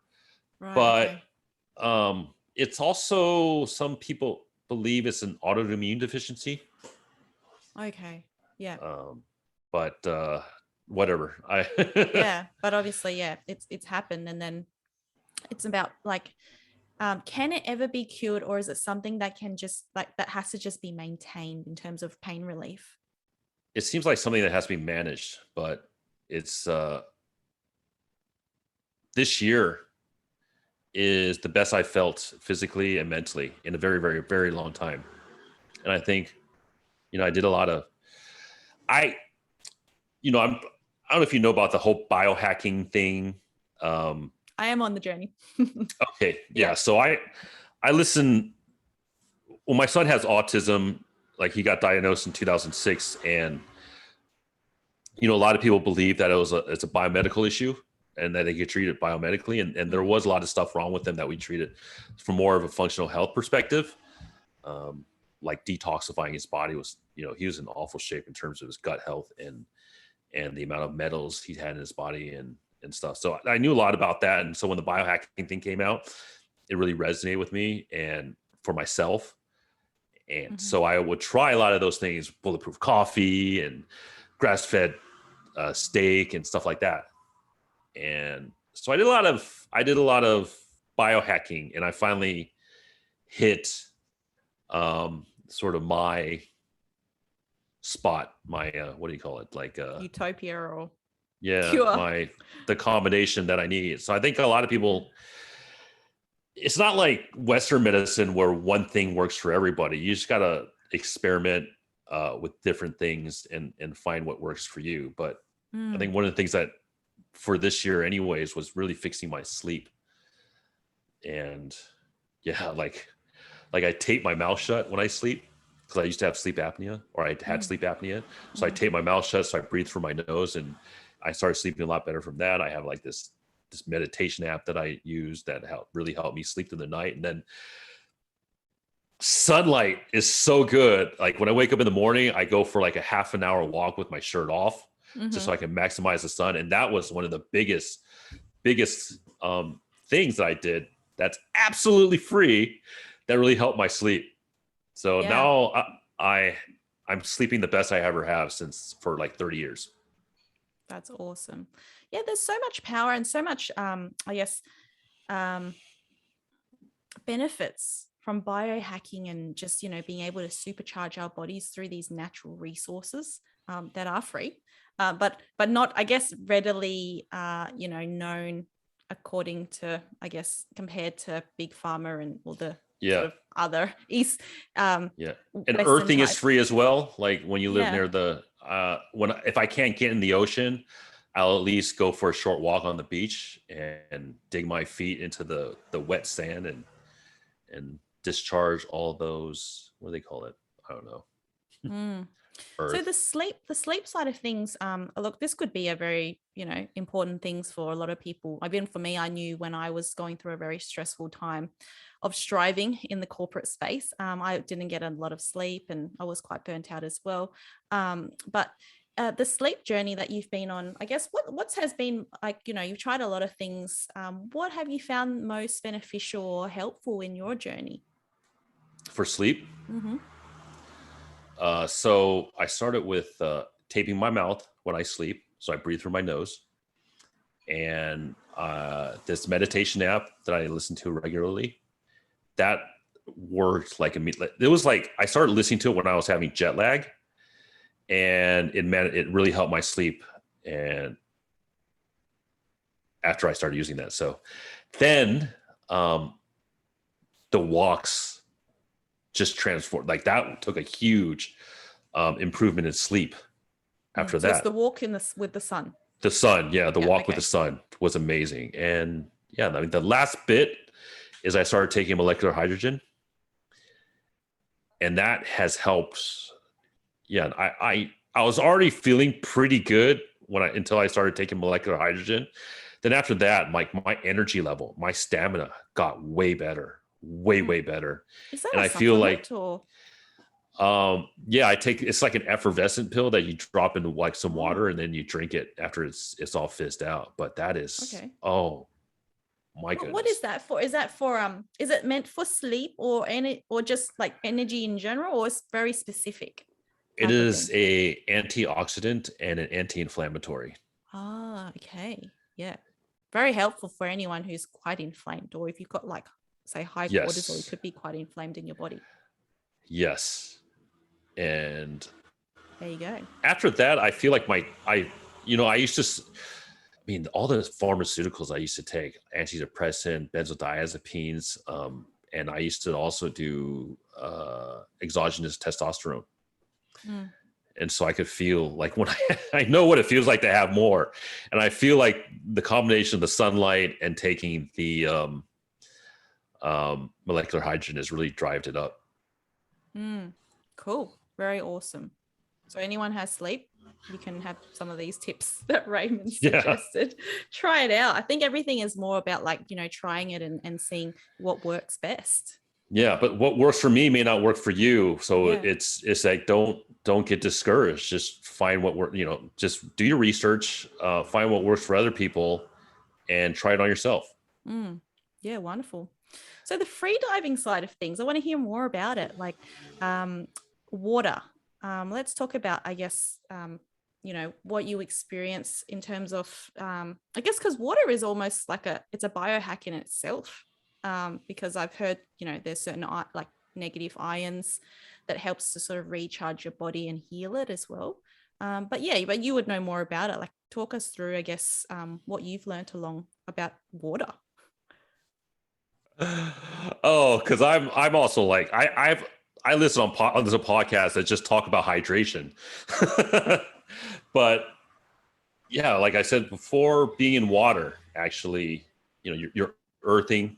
Speaker 1: Right.
Speaker 2: But
Speaker 1: okay.
Speaker 2: It's also, some people believe it's an autoimmune deficiency.
Speaker 1: Okay. Yeah.
Speaker 2: But whatever.
Speaker 1: Yeah, but obviously, it's happened, and then it's about like, can it ever be cured, or is it something that can just that has to just be maintained in terms of pain relief?
Speaker 2: It seems like something that has to be managed, but it's this year is the best I felt physically and mentally in a very, very, very long time. And I think, I did a lot of, I don't know if you know about the whole biohacking thing.
Speaker 1: I am on the journey.
Speaker 2: Okay. Yeah. So I listen, well, my son has autism, like he got diagnosed in 2006. And, a lot of people believe that it's a biomedical issue and that they get treated biomedically. And there was a lot of stuff wrong with them that we treated from more of a functional health perspective. Like detoxifying his body was, he was in awful shape in terms of his gut health and the amount of metals he had in his body and stuff. So I knew a lot about that. And so when the biohacking thing came out, it really resonated with me and for myself. And so I would try a lot of those things, bulletproof coffee and grass-fed steak and stuff like that. And so I did a lot of biohacking, and I finally hit sort of my spot, my what do you call it, like
Speaker 1: utopia or
Speaker 2: cure, the combination that I need. So I think a lot of people, it's not like Western medicine where one thing works for everybody. You just gotta experiment with different things and find what works for you. But I think one of the things that for this year anyways was really fixing my sleep. And like I tape my mouth shut when I sleep, because I used to have sleep apnea, or I had sleep apnea. So I tape my mouth shut so I breathe through my nose, and I started sleeping a lot better from that. I have like this meditation app that I use that really helped me sleep through the night. And then sunlight is so good. Like when I wake up in the morning, I go for like a half an hour walk with my shirt off, just so I can maximize the sun. And that was one of the biggest things that I did that's absolutely free that really helped my sleep. So now I'm sleeping the best I ever have for like 30 years.
Speaker 1: That's awesome. Yeah, there's so much power and so much I guess benefits biohacking and just, being able to supercharge our bodies through these natural resources that are free, but not, I guess, readily, known according to, I guess, compared to big pharma and all the sort of other East,
Speaker 2: And
Speaker 1: Western
Speaker 2: earthing
Speaker 1: type.
Speaker 2: is free as well. Like when you live
Speaker 1: Yeah.
Speaker 2: near the, if I can't get in the ocean, I'll at least go for a short walk on the beach and dig my feet into the wet sand and discharge all those, what do they call it? I don't know.
Speaker 1: So
Speaker 2: Earth.
Speaker 1: the sleep side of things, look, this could be a very, important things for a lot of people. For me, I knew when I was going through a very stressful time of striving in the corporate space, I didn't get a lot of sleep and I was quite burnt out as well. But the sleep journey that you've been on, I guess, what has been like, you've tried a lot of things. What have you found most beneficial or helpful in your journey?
Speaker 2: For sleep?
Speaker 1: Mm-hmm.
Speaker 2: So I started with taping my mouth when I sleep. So I breathe through my nose. And this meditation app that I listen to regularly, that worked like immediately. It was like I started listening to it when I was having jet lag, and it really helped my sleep. And after I started using that, so then the walks just transformed. Like that took a huge improvement in sleep after
Speaker 1: So
Speaker 2: that.
Speaker 1: it's the walk with the sun.
Speaker 2: The sun, yeah, the walk with the sun was amazing. And yeah, I mean, the last bit is I started taking molecular hydrogen, and that has helped. Yeah, I was already feeling pretty good until I started taking molecular hydrogen. Then after that, my energy level, my stamina got way better, way better.
Speaker 1: Is that
Speaker 2: and
Speaker 1: a
Speaker 2: I feel like
Speaker 1: or?
Speaker 2: Yeah, it's like an effervescent pill that you drop into like some water and then you drink it after it's all fizzed out. But that is oh my goodness.
Speaker 1: What is that for? Is that for is it meant for sleep or just like energy in general, or it's very specific?
Speaker 2: It is a antioxidant and an anti-inflammatory.
Speaker 1: Okay. Yeah. Very helpful for anyone who's quite inflamed, or if you've got like, say, high cortisol, you could be quite inflamed in your body.
Speaker 2: Yes. And
Speaker 1: there you go.
Speaker 2: After that, I feel like I used to, all the pharmaceuticals I used to take, antidepressant, benzodiazepines, and I used to also do exogenous testosterone. And so I could feel like when I know what it feels like to have more. And I feel like the combination of the sunlight and taking the molecular hydrogen has really drived it up.
Speaker 1: Cool. Very awesome. So anyone has sleep, you can have some of these tips that Raymond suggested. Try it out. I think everything is more about like, trying it and seeing what works best.
Speaker 2: Yeah, but what works for me may not work for you. So it's like don't get discouraged. Just find what works. Just do your research, find what works for other people, and try it on yourself.
Speaker 1: Yeah, wonderful. So the freediving side of things, I want to hear more about it. Like water. Let's talk about, I guess, what you experience in terms of, I guess, because water is almost like it's a biohack in itself. Because I've heard, there's certain like negative ions that helps to sort of recharge your body and heal it as well. But you would know more about it. Like talk us through, I guess, what you've learned along about water.
Speaker 2: Oh, because I'm also like I listen on there's a podcast that just talk about hydration. But yeah, like I said before, being in water, actually, you're earthing,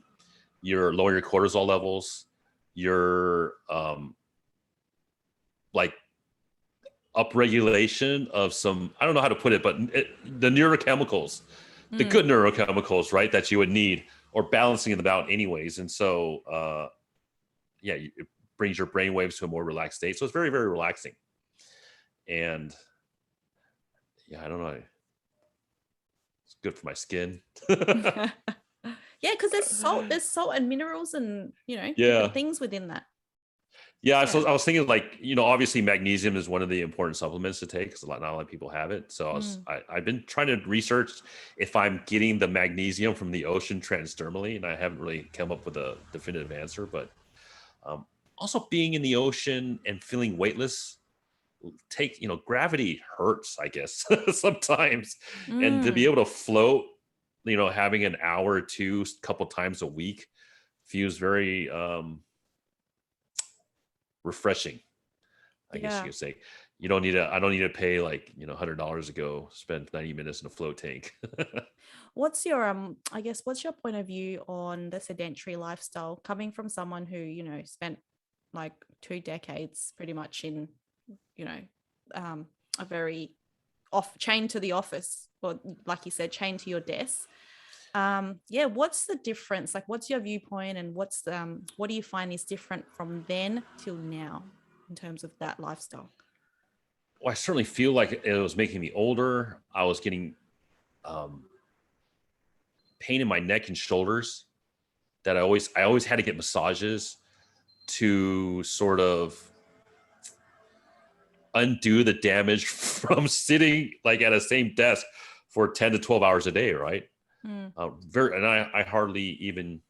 Speaker 2: you're lowering your cortisol levels, you're like upregulation of some, I don't know how to put it, but the neurochemicals, the good neurochemicals, right, that you would need, or balancing them out anyways. And so, it brings your brain waves to a more relaxed state. So it's very, very relaxing. And I don't know. It's good for my skin.
Speaker 1: Yeah, because there's salt and minerals and, different things within that.
Speaker 2: Yeah, so I was thinking like, obviously magnesium is one of the important supplements to take because not a lot of people have it. So I've been trying to research if I'm getting the magnesium from the ocean transdermally, and I haven't really come up with a definitive answer, but Also being in the ocean and feeling weightless, gravity hurts, I guess, sometimes. And to be
Speaker 1: Mm,
Speaker 2: able to float, having an hour or two, couple times a week feels very refreshing, I guess you
Speaker 1: yeah.
Speaker 2: could say. I don't need to pay like, $100 to go spend 90 minutes in a float tank.
Speaker 1: What's your I guess what's your point of view on the sedentary lifestyle coming from someone who, spent like 2 decades pretty much in, you know, a very off chained to the office, or like you said, chained to your desk. Yeah, what's the difference? Like what's your viewpoint, and what do you find is different from then till now in terms of that lifestyle?
Speaker 2: Well, I certainly feel like it was making me older. I was getting um, pain in my neck and shoulders that I always had to get massages to sort of undo the damage from sitting like at a same desk for 10 to 12 hours a day, right?
Speaker 1: Mm,
Speaker 2: And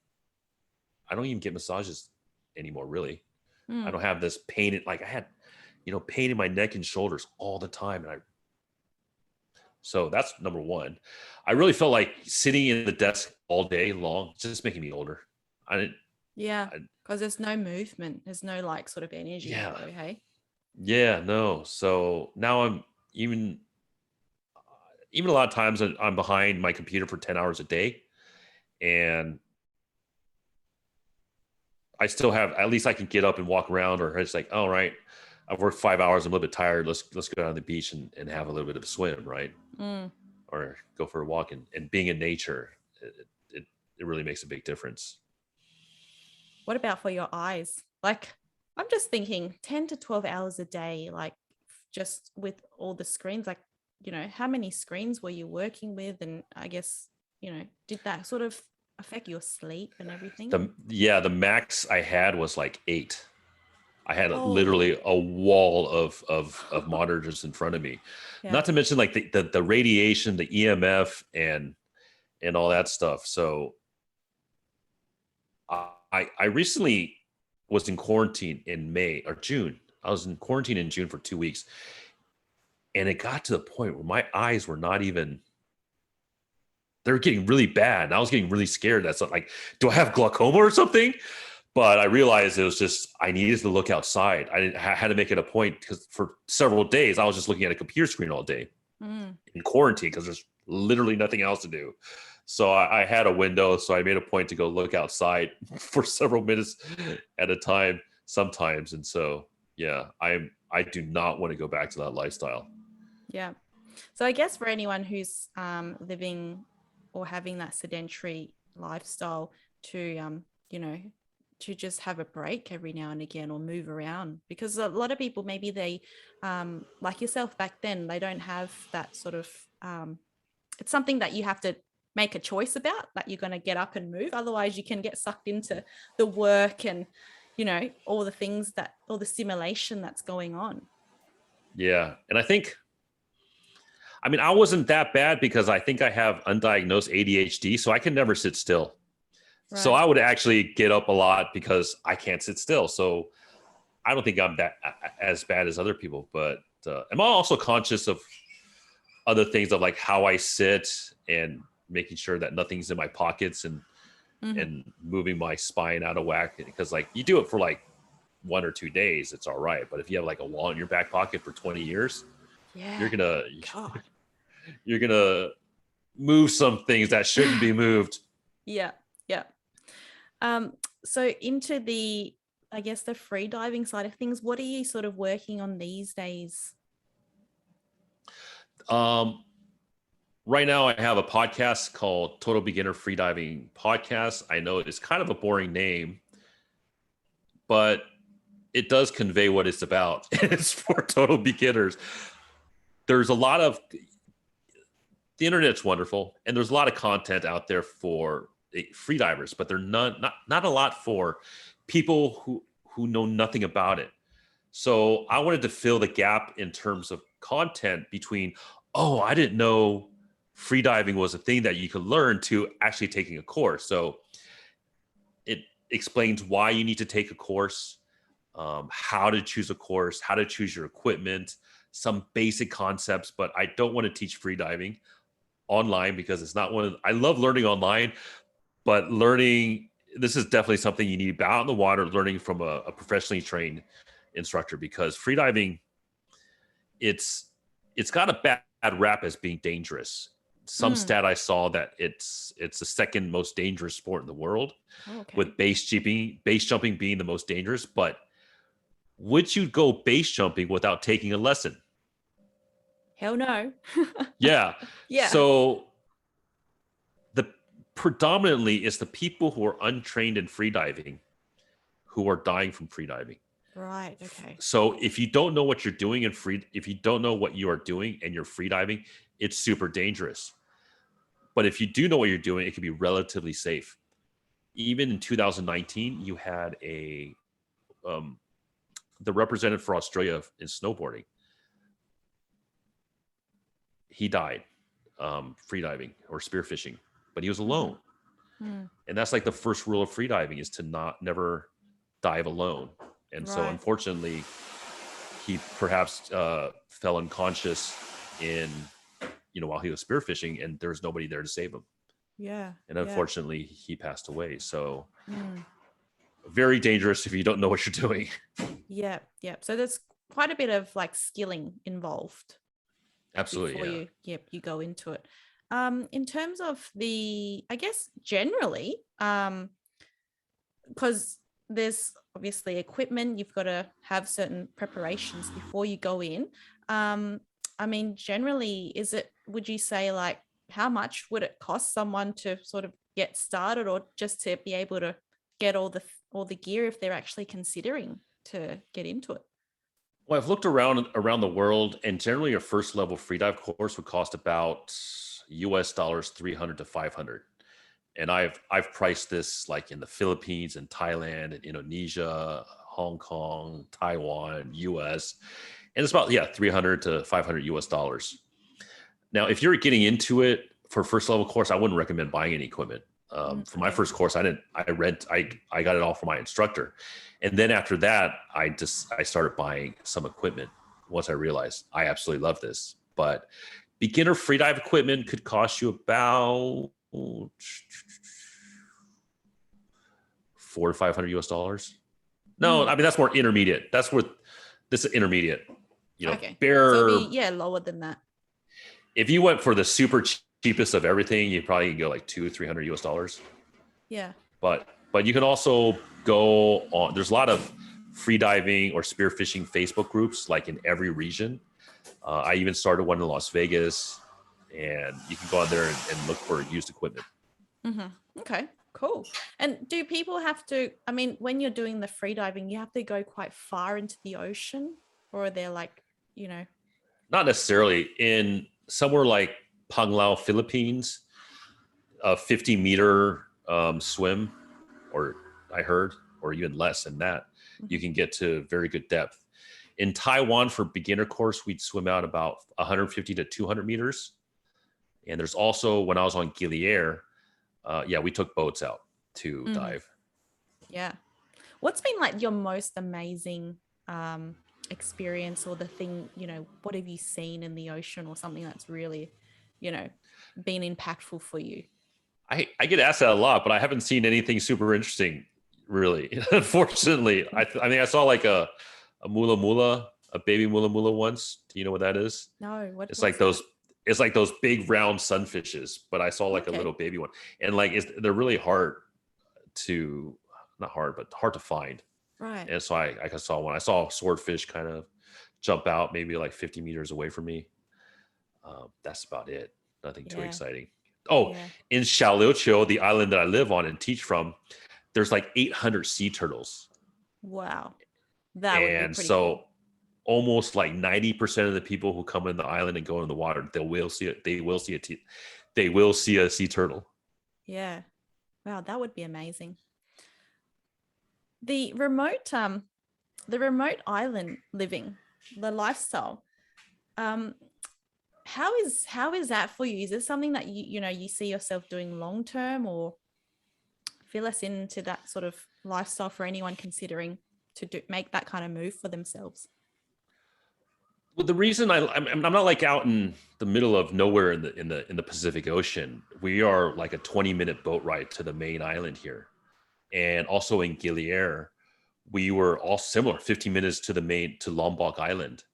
Speaker 2: I don't even get massages anymore, really. I
Speaker 1: mm,
Speaker 2: don't have this pain. Like I had, pain in my neck and shoulders all the time. So that's number one. I really felt like sitting in the desk all day long, just making me older. I didn't,
Speaker 1: yeah,
Speaker 2: I,
Speaker 1: because there's no movement, there's no like sort of energy
Speaker 2: yeah,
Speaker 1: flow. Hey.
Speaker 2: yeah, no. So now I'm even a lot of times I'm behind my computer for 10 hours a day, and I still have, at least I can get up and walk around, or it's like, all right, I've worked 5 hours. I'm a little bit tired. Let's go down to the beach and have a little bit of a swim, right?
Speaker 1: Mm.
Speaker 2: Or go for a walk, and being in nature, it really makes a big difference.
Speaker 1: What about for your eyes? Like, I'm just thinking 10 to 12 hours a day, like just with all the screens, like, how many screens were you working with? And I guess, did that sort of affect your sleep and everything?
Speaker 2: The max I had was like 8. I had
Speaker 1: Holy.
Speaker 2: literally a wall of monitors in front of me.
Speaker 1: Yeah.
Speaker 2: Not to mention like the radiation, the EMF, and all that stuff. So I recently was in quarantine in May or June. I was in quarantine in June for 2 weeks, and it got to the point where my eyes were not even. They were getting really bad, and I was getting really scared. That's like, do I have glaucoma or something? But I realized it was just I needed to look outside. I had to make it a point, because for several days I was just looking at a computer screen all day
Speaker 1: Mm.
Speaker 2: in quarantine because there's literally nothing else to do. So I had a window, so I made a point to go look outside for several minutes at a time sometimes. And so yeah, I do not want to go back to that lifestyle.
Speaker 1: Yeah. So I guess for anyone who's living or having that sedentary lifestyle, to to just have a break every now and again, or move around, because a lot of people, maybe they like yourself back then, they don't have that sort of it's something that you have to make a choice about, that you're going to get up and move. Otherwise you can get sucked into the work and all the things, that all the simulation that's going on.
Speaker 2: Yeah. And I wasn't that bad because I think I have undiagnosed ADHD, so I can never sit still. So
Speaker 1: Right.
Speaker 2: I would actually get up a lot because I can't sit still. So I don't think I'm that as bad as other people, but I'm also conscious of other things, of like how I sit and making sure that nothing's in my pockets,
Speaker 1: Mm-hmm.
Speaker 2: and moving my spine out of whack. Because like you do it for like 1 or 2 days, it's all right. But if you have like a wallet in your back pocket for 20 years, you're
Speaker 1: Yeah.
Speaker 2: gonna
Speaker 1: God.
Speaker 2: you're gonna move some things that shouldn't be moved.
Speaker 1: Yeah. Yeah. Um, so into the, I guess, the free diving side of things, what are you sort of working on these days?
Speaker 2: Um, right now, I have a podcast called Total Beginner Freediving Podcast. I know it's kind of a boring name, but it does convey what it's about. It's for total beginners. There's a lot of The internet's wonderful, and there's a lot of content out there for freedivers, but they're not a lot for people who know nothing about it. So I wanted to fill the gap in terms of content between, oh, I didn't know freediving was a thing that you could learn, to actually taking a course. So it explains why you need to take a course, how to choose a course, how to choose your equipment, some basic concepts. But I don't want to teach freediving online because it's not I love learning online, but this is definitely something you need to be out in the water learning from a professionally trained instructor, because freediving, it's got a bad rap as being dangerous. Some stat I saw that it's the second most dangerous sport in the world, with base jumping being the most dangerous. But would you go base jumping without taking a lesson?
Speaker 1: Hell no.
Speaker 2: Yeah.
Speaker 1: Yeah.
Speaker 2: So predominantly it's the people who are untrained in freediving who are dying from freediving.
Speaker 1: Right. Okay.
Speaker 2: So if you don't know what you're doing if you don't know what you are doing and you're freediving, it's super dangerous. But if you do know what you're doing, it can be relatively safe. Even in 2019, you had the representative for Australia in snowboarding. He died freediving or spearfishing, but he was alone. And that's like the first rule of freediving, is to never dive alone. And so unfortunately, he perhaps fell unconscious while he was spearfishing, and there was nobody there to save him.
Speaker 1: Yeah.
Speaker 2: And unfortunately, he passed away. So very dangerous if you don't know what you're doing.
Speaker 1: Yeah. Yeah. So there's quite a bit of like skilling involved.
Speaker 2: Absolutely.
Speaker 1: Before you go into it. In terms of I guess generally, because there's obviously equipment, you've got to have certain preparations before you go in. I mean, generally, would you say, like, how much would it cost someone to sort of get started, or just to be able to get all the gear if they're actually considering to get into it?
Speaker 2: Well, I've looked around the world, and generally a first level freedive course would cost about US dollars 300 to 500. And I've priced this like in the Philippines and Thailand and Indonesia, Hong Kong, Taiwan, US, and it's about 300 to 500 US dollars. Now, if you're getting into it for first level course, I wouldn't recommend buying any equipment. For my first course, I got it all from my instructor. And then after that, I started buying some equipment once I realized I absolutely love this. But beginner freedive equipment could cost you about $400 to 500 US dollars. No, I mean, that's more intermediate. This is intermediate.
Speaker 1: Okay.
Speaker 2: So
Speaker 1: it'll be, lower than that.
Speaker 2: If you went for the super cheapest of everything, you probably can go like $200 to 300 US dollars.
Speaker 1: Yeah.
Speaker 2: But you can also go on. There's a lot of freediving or spearfishing Facebook groups, like in every region. I even started one in Las Vegas, and you can go on there and look for used equipment.
Speaker 1: Okay, cool. And do people have to, I mean, when you're doing the freediving, you have to go quite far into the ocean, or are there like,
Speaker 2: Not necessarily. In somewhere like Panglao, Philippines, a 50-meter swim, or I heard, or even less than that, you can get to very good depth. In Taiwan, for beginner course, we'd swim out about 150 to 200 meters. And there's also, when I was on Gili Air, we took boats out to dive.
Speaker 1: Yeah. What's been like your most amazing experience, or the thing, what have you seen in the ocean, or something that's really, been impactful for you?
Speaker 2: I get asked that a lot, but I haven't seen anything super interesting, really. Unfortunately, I mean, I saw like a mula mula, a baby mula mula once. Do you know what that is?
Speaker 1: No.
Speaker 2: It's like those. It's like those big round sunfishes, but I saw like a little baby one, and like they're really hard to find.
Speaker 1: Right.
Speaker 2: And so I saw one. I saw a swordfish kind of jump out, maybe like 50 meters away from me. That's about it. Nothing too exciting. Oh, in Xiaoliuqiu, the island that I live on and teach from, there's like 800 sea turtles.
Speaker 1: Wow. That would be pretty
Speaker 2: cool.
Speaker 1: Cool.
Speaker 2: Almost like 90% of the people who come in the island and go in the water, they will see a sea turtle.
Speaker 1: Yeah. Wow, that would be amazing. The remote island living, the lifestyle, how is that for you? Is this something that you see yourself doing long term, or fill us into that sort of lifestyle for anyone considering to make that kind of move for themselves?
Speaker 2: Well, the reason I'm not like out in the middle of nowhere in the Pacific Ocean. We are like a 20-minute boat ride to the main island here, and also in Gilier, we were all similar, 15 minutes to Lombok Island,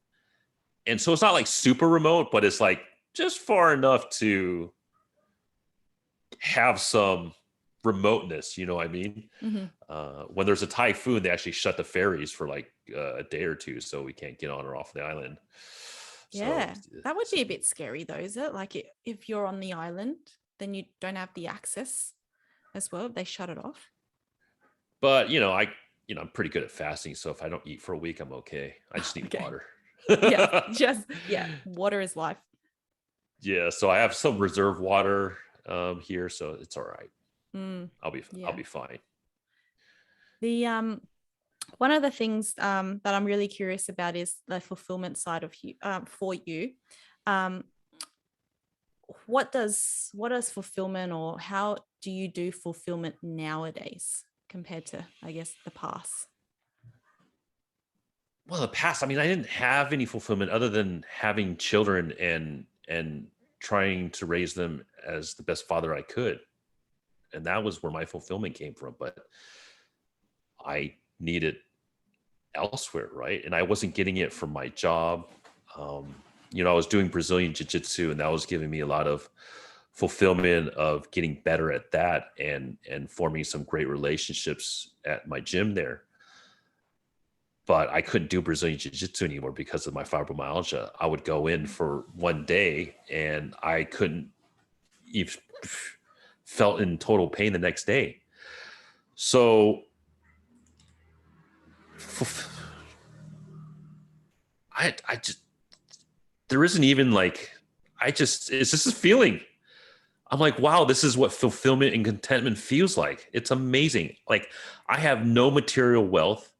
Speaker 2: and so it's not like super remote, but it's like just far enough to have some remoteness. You know what I mean?
Speaker 1: Mm-hmm.
Speaker 2: When there's a typhoon, they actually shut the ferries for like a day or two, so we can't get on or off the island. So
Speaker 1: Yeah, that would be a bit scary though, is it? Like if you're on the island, then you don't have the access as well. They shut it off.
Speaker 2: but I'm pretty good at fasting, so if I don't eat for a week, I'm okay. I just need
Speaker 1: Okay.
Speaker 2: water.
Speaker 1: Yeah, water is life.
Speaker 2: Yeah, so I have some reserve water here, so it's all right. I'll
Speaker 1: Yeah.
Speaker 2: be fine.
Speaker 1: The one of the things that I'm really curious about is the fulfillment side of you for you. Um, what does fulfillment, or how do you do fulfillment nowadays compared to, I guess, the past?
Speaker 2: Well, the past, I mean, I didn't have any fulfillment other than having children and trying to raise them as the best father I could. And that was where my fulfillment came from. But I needed elsewhere, right? And I wasn't getting it from my job. Um, I was doing Brazilian jiu-jitsu, and that was giving me a lot of fulfillment of getting better at that and forming some great relationships at my gym there. But I couldn't do Brazilian jiu-jitsu anymore because of my fibromyalgia. I would go in for one day and I couldn't even felt in total pain the next day. So I just, there isn't even like, it's just a feeling. I'm like, wow, this is what fulfillment and contentment feels like. It's amazing. Like, I have no material wealth,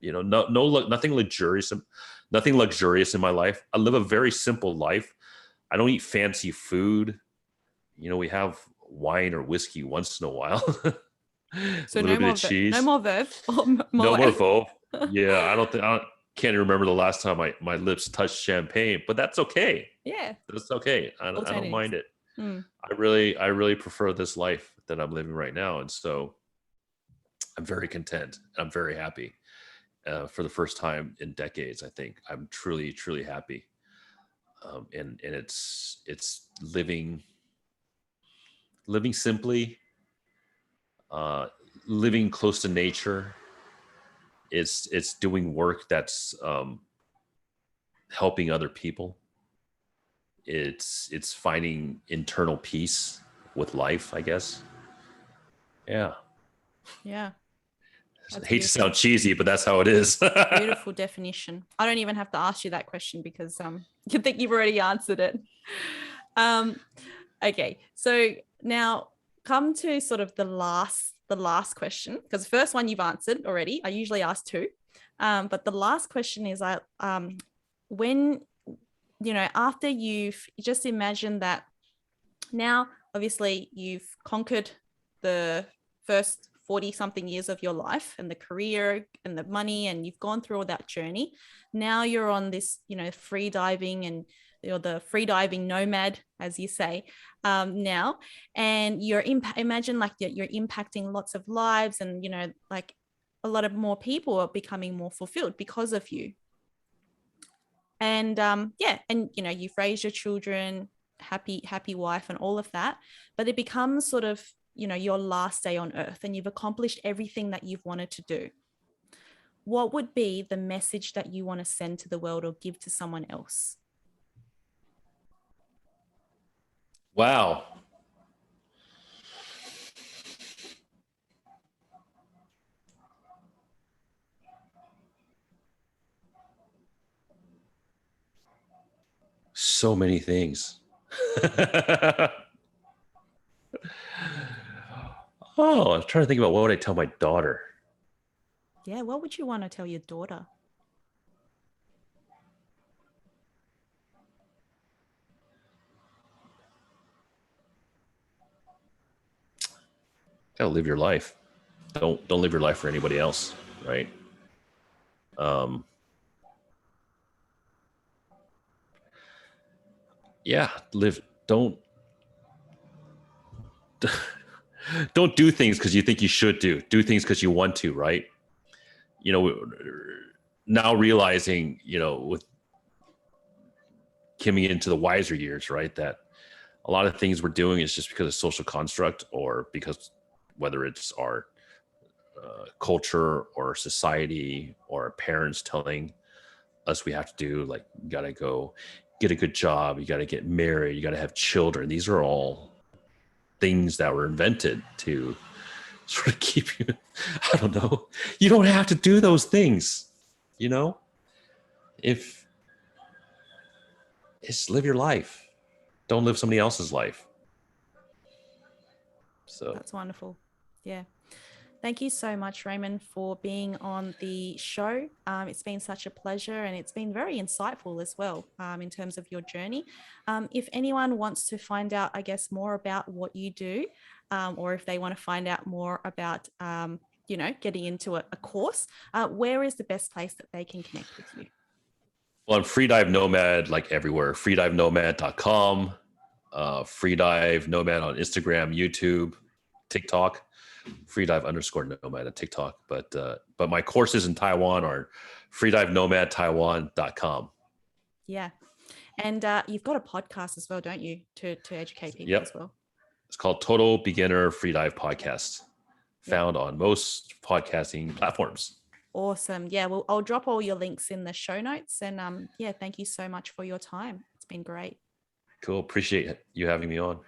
Speaker 2: nothing luxurious in my life. I live a very simple life. I don't eat fancy food. We have wine or whiskey once in a while. A
Speaker 1: So
Speaker 2: little bit of
Speaker 1: no
Speaker 2: cheese.
Speaker 1: more verve or
Speaker 2: No more
Speaker 1: Moet.
Speaker 2: Vove. Yeah, can't remember the last time my lips touched champagne, but that's okay.
Speaker 1: Yeah,
Speaker 2: That's okay. I don't
Speaker 1: alternatives.
Speaker 2: mind it. I really prefer this life that I'm living right now, and so I'm very content. I'm very happy. For the first time in decades, I think I'm truly, truly happy. And it's living simply, uh, living close to nature. It's doing work that's helping other people. It's finding internal peace with life, I guess. Yeah.
Speaker 1: Yeah,
Speaker 2: I
Speaker 1: that's
Speaker 2: hate to
Speaker 1: beautiful.
Speaker 2: sound cheesy, but that's how it is.
Speaker 1: Beautiful definition. I don't even have to ask you that question because you think you've already answered it. Okay, so now come to sort of the last question, because the first one you've answered already. I usually ask two, but the last question is when after you've just imagined that now obviously you've conquered the first 40 something years of your life and the career and the money, and you've gone through all that journey. Now you're on this, free diving, and you're the free diving nomad, as you say, now, and imagine like you're impacting lots of lives, and like a lot of more people are becoming more fulfilled because of you. And and you've raised your children, happy wife and all of that, but it becomes sort of your last day on earth, and you've accomplished everything that you've wanted to do. What would be the message that you want to send to the world or give to someone else?
Speaker 2: Wow. So many things. Oh, I'm trying to think about what would I tell my daughter.
Speaker 1: Yeah, what would you want to tell your daughter?
Speaker 2: Gotta live your life. Don't live your life for anybody else, right? Yeah, live. Don't do things because you think you should do. Do things because you want to, right? You know, now realizing, with coming into the wiser years, right, that a lot of things we're doing is just because of social construct, or because whether it's our culture or society or our parents telling us we have to do, like, you got to go get a good job, you got to get married, you got to have children. These are all things that were invented to sort of keep you, I don't know, you don't have to do those things, if it's live your life, don't live somebody else's life. So
Speaker 1: That's wonderful. Yeah. Thank you so much, Raymond, for being on the show. It's been such a pleasure, and it's been very insightful as well, in terms of your journey. If anyone wants to find out, I guess, more about what you do, or if they want to find out more about, getting into a course, where is the best place that they can connect with you?
Speaker 2: well, I'm Freedive Nomad, like everywhere. Freedivenomad.com, Freedive Nomad on Instagram, YouTube, TikTok. Freedive_nomad on TikTok. But my courses in Taiwan are freedivenomadtaiwan.com.
Speaker 1: Yeah. And you've got a podcast as well, don't you, to educate people
Speaker 2: Yep.
Speaker 1: as well?
Speaker 2: It's called Total Beginner Freedive Podcast, found on most podcasting platforms.
Speaker 1: Awesome. Yeah, well, I'll drop all your links in the show notes. And yeah, thank you so much for your time. It's been great.
Speaker 2: Cool. Appreciate you having me on.